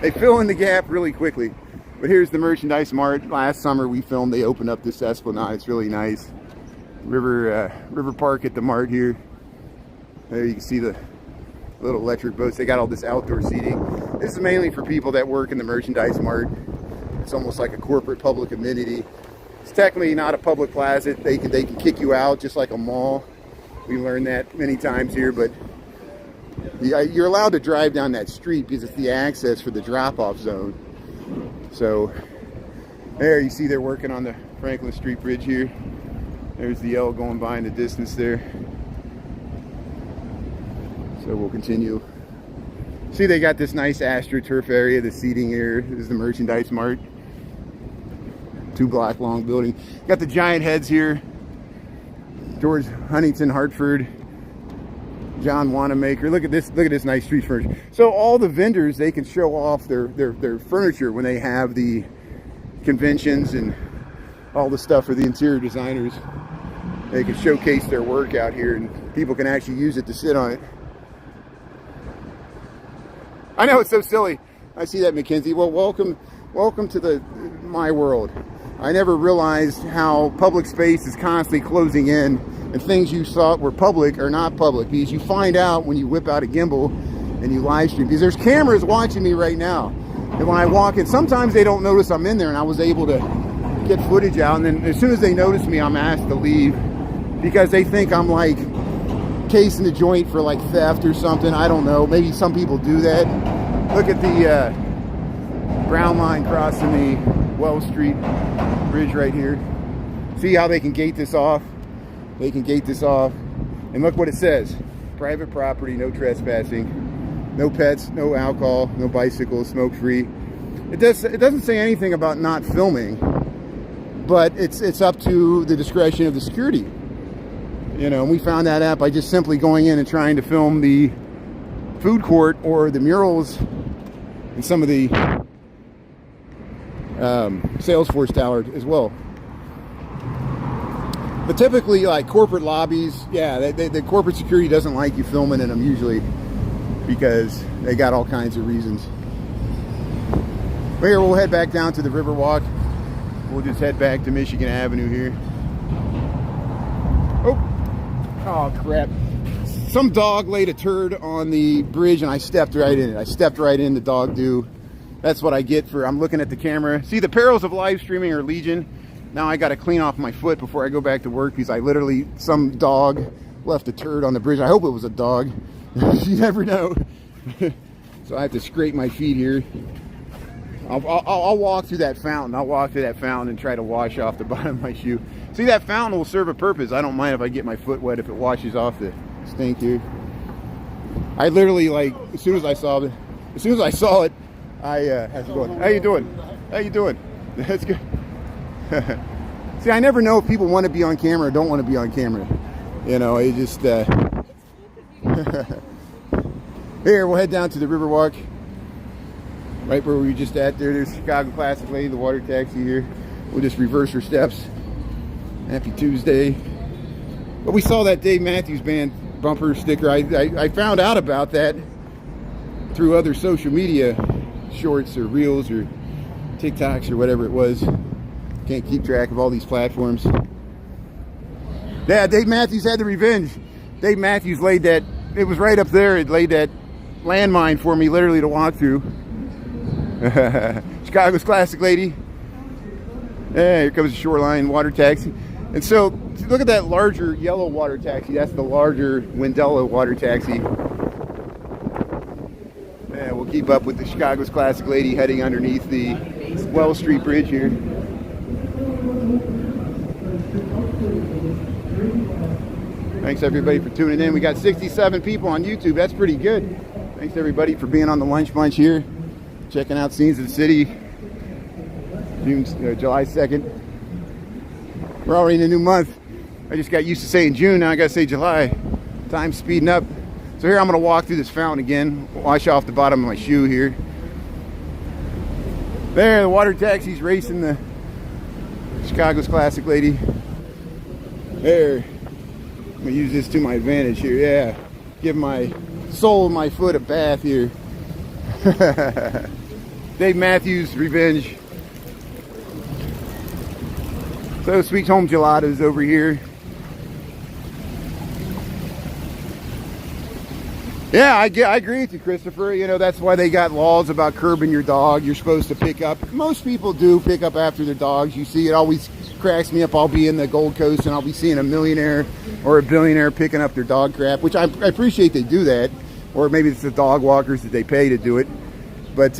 they fill in the gap really quickly. But here's the Merchandise Mart. Last summer we filmed, they opened up this esplanade. It's really nice. River Park at the Mart here. There you can see the little electric boats. They got all this outdoor seating. This is mainly for people that work in the Merchandise Mart. It's almost like a corporate public amenity. It's technically not a public plaza. They can kick you out just like a mall. We learned that many times here, but you're allowed to drive down that street because it's the access for the drop-off zone. So there you see they're working on the Franklin Street Bridge here. There's the L going by in the distance there. So we'll continue. See, they got this nice AstroTurf area, the seating here. This is the Merchandise Mart. 2-block long building. Got the giant heads here. George Huntington, Hartford. John Wanamaker. Look at this nice street furniture. So all the vendors, they can show off their furniture when they have the conventions and all the stuff for the interior designers. They can showcase their work out here and people can actually use it to sit on it. I know, it's so silly. I see that, Kinzie. Well, welcome to my world. I never realized how public space is constantly closing in and things you thought were public are not public, because you find out when you whip out a gimbal and you live stream, because there's cameras watching me right now. And when I walk in, sometimes they don't notice I'm in there, and I was able to get footage out, and then as soon as they notice me, I'm asked to leave because they think I'm like casing the joint for like theft or something. I don't know. Maybe some people do that. Look at the brown line crossing the Wells Street Bridge right here. See how they can gate this off? They can gate this off. And look what it says. Private property, no trespassing, no pets, no alcohol, no bicycles, smoke free. It doesn't say anything about not filming, but it's up to the discretion of the security. You know, and we found that out by just simply going in and trying to film the food court or the murals and some of the Salesforce Tower as well. But typically, like corporate lobbies, yeah, the corporate security doesn't like you filming in them usually because they got all kinds of reasons. But here, we'll head back down to the Riverwalk. We'll just head back to Michigan Avenue here. Oh crap. Some dog laid a turd on the bridge and I stepped right in it. I stepped right in, the dog do. That's what I get for, I'm looking at the camera. See, the perils of live streaming are legion. Now I got to clean off my foot before I go back to work because I literally, some dog left a turd on the bridge. I hope it was a dog. You never know. So I have to scrape my feet here. I'll walk through that fountain. I'll walk through that fountain and try to wash off the bottom of my shoe. See, that fountain will serve a purpose. I don't mind if I get my foot wet if it washes off the stink here. I literally, like, as soon as I saw it, how's it going? How you doing? How you doing? That's good. See, I never know if people want to be on camera or don't want to be on camera. You know, it just Here, we'll head down to the Riverwalk. Right where we were just at there. There's Chicago Classic Lady, the water taxi here. We'll just reverse her steps. Happy Tuesday. But we saw that Dave Mathews Band bumper sticker. I found out about that through other social media shorts or reels or TikToks or whatever it was. Can't keep track of all these platforms. Yeah, Dave Mathews had the revenge. Dave Mathews laid that, it was right up there, it laid that landmine for me literally to walk through. Chicago's Classic Lady. Yeah, here comes the Shoreline water taxi. And so, look at that larger yellow water taxi. That's the larger Wendella water taxi. Yeah, we'll keep up with the Chicago's Classic Lady heading underneath the Wells Street Bridge here. Thanks everybody for tuning in. We got 67 people on YouTube. That's pretty good. Thanks everybody for being on the lunch bunch here, checking out scenes of the city. July 2nd. We're already in a new month. I just got used to saying June. Now I gotta say July. Time's speeding up. So here I'm gonna walk through this fountain again. Wash off the bottom of my shoe here. There, the water taxi's racing the Chicago's Classic lady. There. I'm gonna use this to my advantage here. Yeah. Give my sole of my foot a bath here. Dave Mathews, Revenge. So Sweet Home Gelato's over here. Yeah, I agree with you, Christopher. You know, that's why they got laws about curbing your dog. You're supposed to pick up. Most people do pick up after their dogs. You see, it always cracks me up. I'll be in the Gold Coast and I'll be seeing a millionaire or a billionaire picking up their dog crap, which I appreciate they do that. Or maybe it's the dog walkers that they pay to do it. But,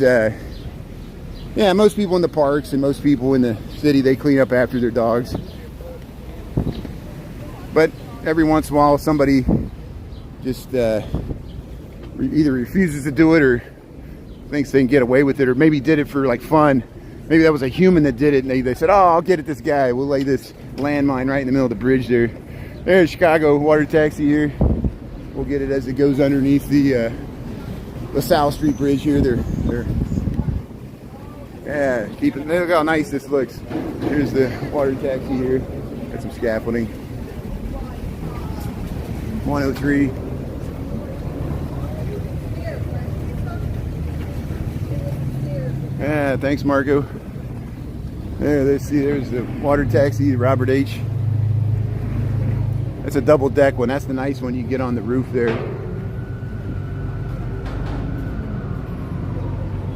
yeah, most people in the parks and most people in the city, they clean up after their dogs. But every once in a while, somebody just either refuses to do it or thinks they can get away with it, or maybe did it for like fun. Maybe that was a human that did it, and they said, oh, I'll get at this guy. We'll lay this landmine right in the middle of the bridge there. There's Chicago water taxi here. We'll get it as it goes underneath the South Street Bridge here. They're yeah, keeping. Look how nice this looks. Here's the water taxi here. Got some scaffolding. 103. Yeah, thanks, Marco. There's the water taxi, Robert H. That's a double deck one. That's the nice one. You get on the roof there.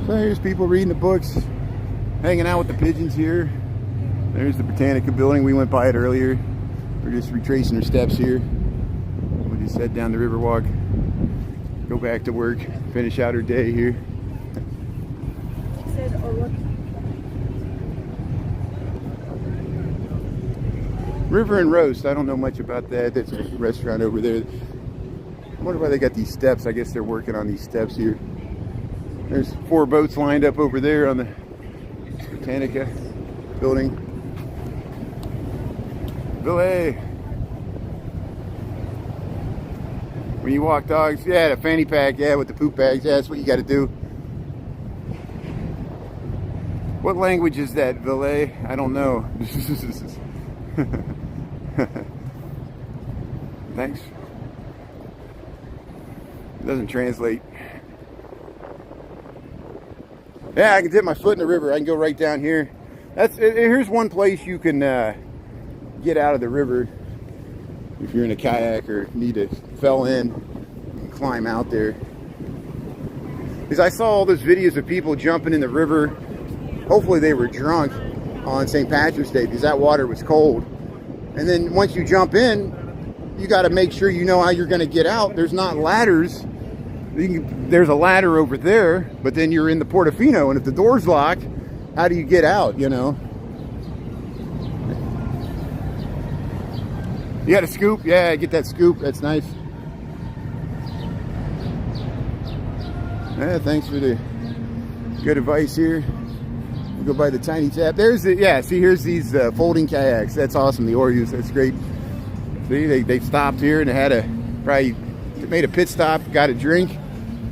So here's people reading the books, hanging out with the pigeons here. There's the Britannica building. We went by it earlier. We're just retracing our steps here. We'll just head down the Riverwalk, go back to work, finish out our day here. River and Roast. I don't know much about that. That's a restaurant over there. I wonder why they got these steps. I guess they're working on these steps here. There's 4 boats lined up over there on the Britannica building. Billy. When you walk dogs, yeah, the fanny pack, yeah, with the poop bags, yeah, that's what you got to do. What language is that, Ville? I don't know. Thanks. It doesn't translate. Yeah, I can dip my foot in the river. I can go right down here. Here's one place you can get out of the river if you're in a kayak or need to fell in and climb out there. Because I saw all those videos of people jumping in the river. Hopefully they were drunk on St. Patrick's Day because that water was cold. And then once you jump in, you got to make sure you know how you're going to get out. There's not ladders. There's a ladder over there, but then you're in the Portofino, and if the door's locked, how do you get out, you know? You got a scoop? Yeah, get that scoop. That's nice. Yeah, thanks for the good advice here. We'll go by the Tiny Tap. There's the, yeah, see, here's these folding kayaks. That's awesome, the Orius. That's great. See, they stopped here and they had probably made a pit stop, got a drink.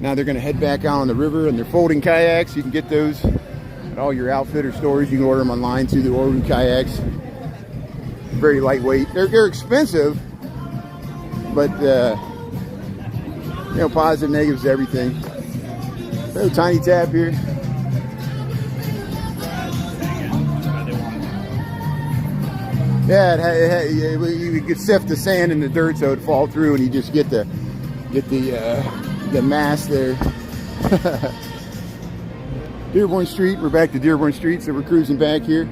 Now they're going to head back out on the river, and they're folding kayaks. You can get those at all your outfitter stores. You can order them online too, the Orius kayaks. Very lightweight. They're expensive, but you know, positive, negatives, everything. So Tiny Tap here. Yeah, you could sift the sand and the dirt so it'd fall through, and you just get the mass there. Dearborn Street. We're back to Dearborn Street, so we're cruising back here.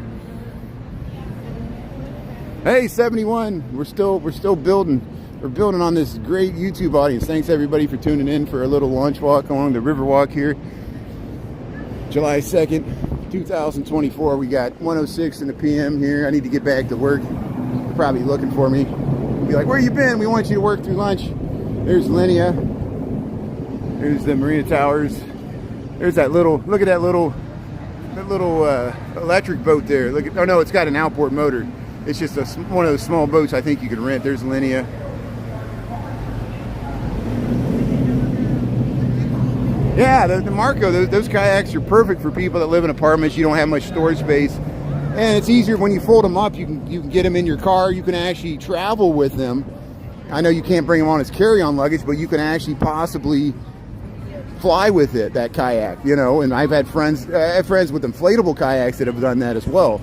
Hey, 71. We're still building. We're building on this great YouTube audience. Thanks everybody for tuning in for a little lunch walk along the Riverwalk here. July 2nd, 2024. We got 1:06 in the PM here. I need to get back to work. probably looking for me. Be like, where you been? We want you to work through lunch. There's Linnea. There's the Marina Towers. There's that little, look at that little electric boat there. Look at, oh no, it's got an outboard motor. It's just one of those small boats I think you can rent. There's Linnea. Yeah, the Marco, those kayaks are perfect for people that live in apartments. You don't have much storage space. And it's easier when you fold them up. You can get them in your car. You can actually travel with them. I know you can't bring them on as carry-on luggage, but you can actually possibly fly with it, that kayak, you know. And I've had friends with inflatable kayaks that have done that as well.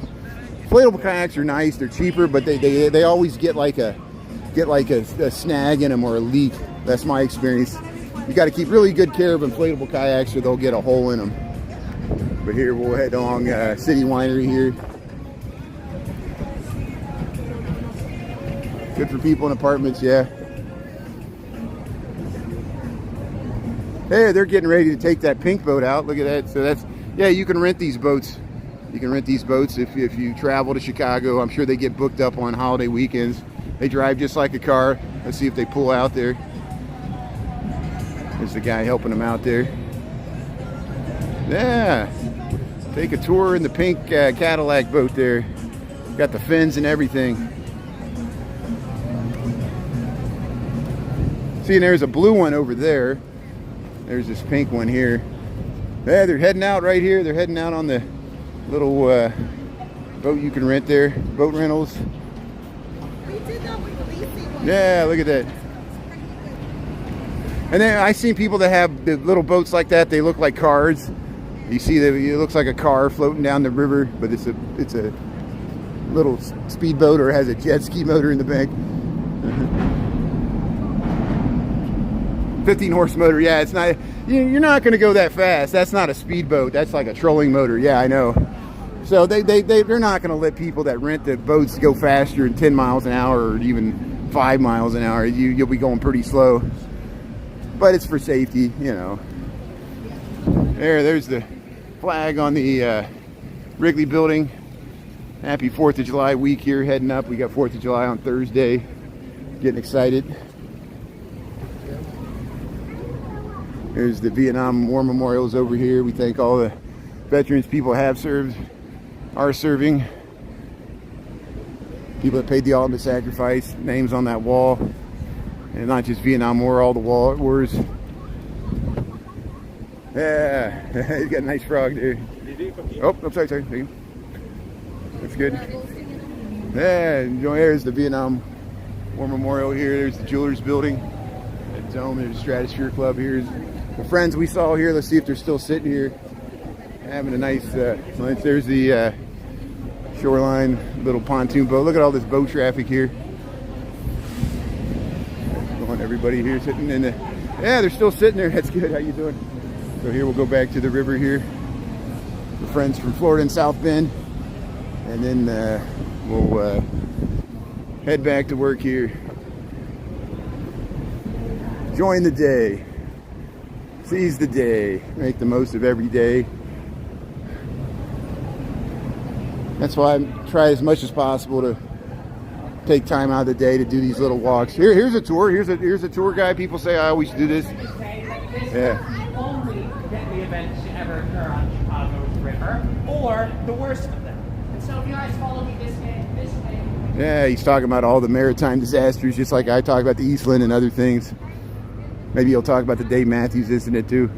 Inflatable kayaks are nice. They're cheaper, but they always get like a snag in them or a leak. That's my experience. You got to keep really good care of inflatable kayaks or they'll get a hole in them. But here we'll head along City Winery here. Good for people in apartments, yeah. Hey, they're getting ready to take that pink boat out. Look at that. So that's, yeah, you can rent these boats. You can rent these boats if you travel to Chicago. I'm sure they get booked up on holiday weekends. They drive just like a car. Let's see if they pull out there. There's the guy helping them out there. Yeah. Take a tour in the pink Cadillac boat there. Got the fins and everything. See, and there's a blue one over there. There's this pink one here. Yeah, they're heading out right here. They're heading out on the little boat you can rent there. Boat rentals. We did that with the leasing one. Yeah, look at that. And then I've seen people that have the little boats like that. They look like cars. You see that it looks like a car floating down the river, but it's a little speedboat or has a jet ski motor in the back. 15 horse motor. Yeah, it's not. You're not going to go that fast. That's not a speedboat. That's like a trolling motor. Yeah, I know. So they're not going to let people that rent the boats go faster than 10 miles an hour or even 5 miles an hour. You'll be going pretty slow. But it's for safety, you know. There's the flag on the Wrigley building. Happy 4th of July week here, heading up. We got 4th of July on Thursday. Getting excited. There's the Vietnam War Memorials over here. We thank all the veterans people have served, are serving. People that paid the ultimate sacrifice. Names on that wall. And not just Vietnam War, all the wars. Yeah, he's got a nice frog there. Oh, I'm sorry. That's good. Yeah, enjoy. There's the Vietnam War Memorial here. There's the Jewelers Building. At Dome, there's the Stratosphere Club here. The friends we saw here, let's see if they're still sitting here. Having a nice lunch. There's the shoreline little pontoon boat. Look at all this boat traffic here. Everybody here sitting in the, yeah, they're still sitting there. That's good. How you doing? So here we'll go back to the river here. The friends from Florida and South Bend. And then we'll head back to work here. Join the day. Seize the day. Make the most of every day. That's why I try as much as possible to take time out of the day to do these little walks. Here's a tour. Here's a tour guide. People say I always do this. Yeah. Only deadly events to ever occur on Chicago's river, or the worst of them. And so if you guys follow me this way. Yeah, he's talking about all the maritime disasters, just like I talk about the Eastland and other things. Maybe he'll talk about the Dave Mathews incident too.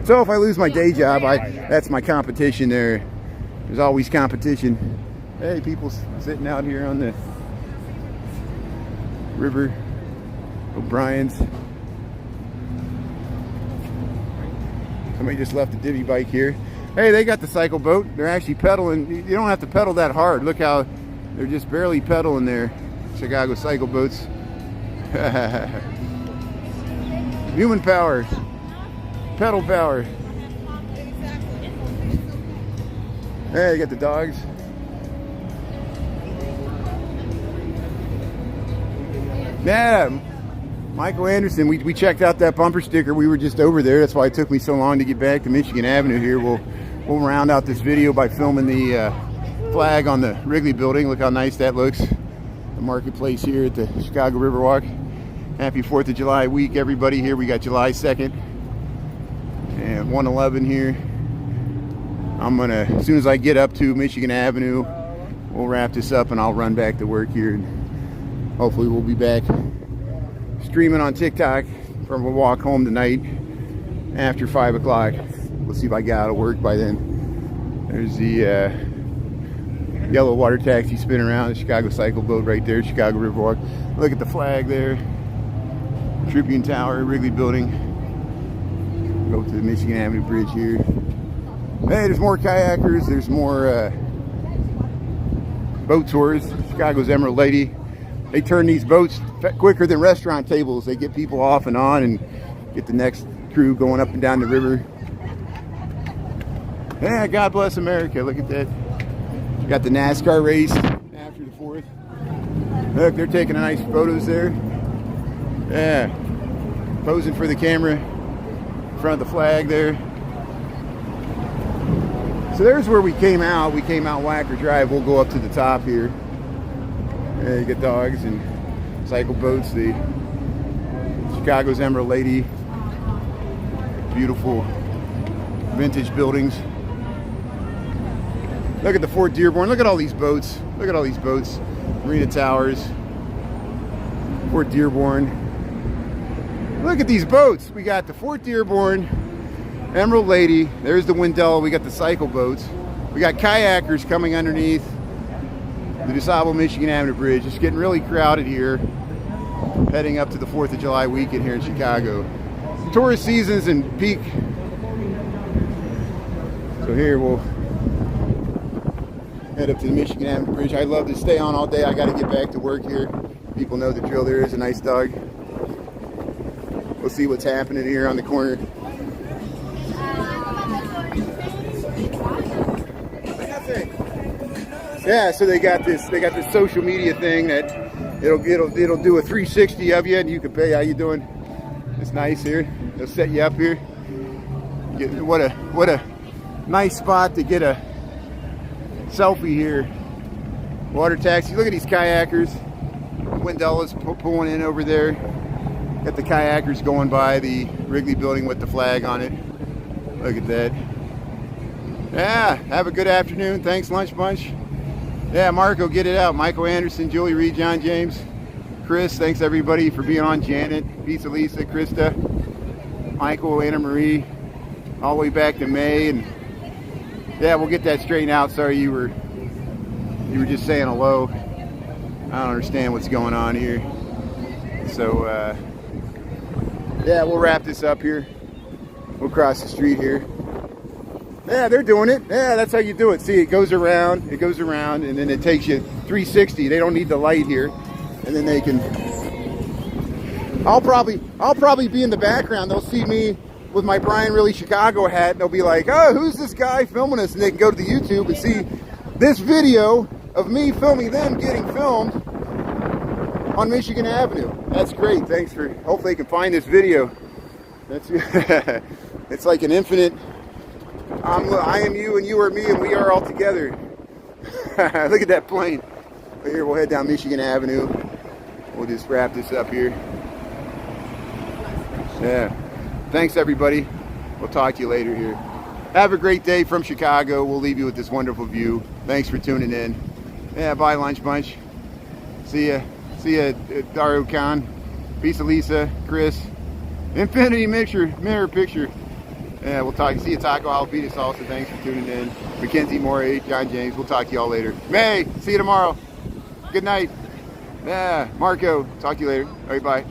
So if I lose my day job, that's my competition there. There's always competition. Hey, people sitting out here on the river. O'Brien's. Somebody just left a divvy bike here. Hey, they got the cycle boat. They're actually pedaling. You don't have to pedal that hard. Look how they're just barely pedaling there. Chicago cycle boats. Human power. Pedal power. Hey, you got the dogs. Yeah, Michael Anderson. We checked out that bumper sticker. We were just over there. That's why it took me so long to get back to Michigan Avenue here. We'll round out this video by filming the flag on the Wrigley building. Look how nice that looks. The marketplace here at the Chicago Riverwalk. Happy 4th of July week, everybody. Here we got July 2nd and 111 here. I'm gonna, as soon as I get up to Michigan Avenue, we'll wrap this up and I'll run back to work here. And hopefully we'll be back streaming on TikTok from a walk home tonight after 5 o'clock. We'll see if I get out of work by then. There's the yellow water taxi spinning around, the Chicago cycle boat right there, Chicago Riverwalk. Look at the flag there. Tribune Tower, Wrigley building. Go to the Michigan Avenue Bridge here. Hey, there's more kayakers, there's more boat tours. Chicago's Emerald Lady. They turn these boats quicker than restaurant tables. They get people off and on and get the next crew going up and down the river. Yeah, God bless America. Look at that. Got the NASCAR race after the 4th. Look, they're taking nice photos there. Yeah, posing for the camera in front of the flag there. So there's where we came out. We came out Whacker Drive. We'll go up to the top here. You get dogs and cycle boats. The Chicago's Emerald Lady. Beautiful vintage buildings. Look at the Fort Dearborn. Look at all these boats. Look at all these boats. Marina Towers. Fort Dearborn. Look at these boats. We got the Fort Dearborn, Emerald Lady. There's the Wendell. We got the cycle boats. We got kayakers coming underneath the DuSable Michigan Avenue Bridge. It's getting really crowded here, heading up to the 4th of July weekend here in Chicago. Tourist season's in peak. So here we'll head up to the Michigan Avenue Bridge. I'd love to stay on all day. I got to get back to work here. People know the drill. There is a nice dog. We'll see what's happening here on the corner. Yeah, so they got this social media thing that it'll do a 360 of you, and you can pay. How you doing? It's nice here. They'll set you up here. What a nice spot to get a selfie here. Water taxi. Look at these kayakers. Wendella's pulling in over there. Got the kayakers going by the Wrigley building with the flag on it. Look at that. Yeah, have a good afternoon. Thanks, Lunch Bunch. Yeah, Marco, get it out. Michael Anderson, Julie Reed, John James, Chris, thanks everybody for being on. Janet, Pizza Lisa, Krista, Michael, Anna Marie, all the way back to May. And yeah, we'll get that straightened out. Sorry, you were just saying hello. I don't understand what's going on here. So yeah, we'll wrap this up here. We'll cross the street here. Yeah, they're doing it. Yeah, that's how you do it. See, it goes around, and then it takes you 360. They don't need the light here, and then they can. I'll probably be in the background. They'll see me with my Brian Really Chicago hat, and they'll be like, "Oh, who's this guy filming us?" And they can go to the YouTube and see this video of me filming them getting filmed on Michigan Avenue. That's great. Thanks for. Hopefully, they can find this video. That's it's like an infinite. I am you and you are me and we are all together. Look at that plane. But here we'll head down Michigan Avenue. We'll just wrap this up here. Yeah. Thanks everybody. We'll talk to you later here. Have a great day from Chicago. We'll leave you with this wonderful view. Thanks for tuning in. Yeah, bye Lunch Bunch. See ya. See ya, Dario Khan. Peace of Lisa, Chris. Infinity mirror picture. Yeah, we'll talk. See you, Taco Alpitas also. Thanks for tuning in. Kinzie, Morey, John James. We'll talk to you all later. May, see you tomorrow. Good night. Yeah, Marco. Talk to you later. All right, bye.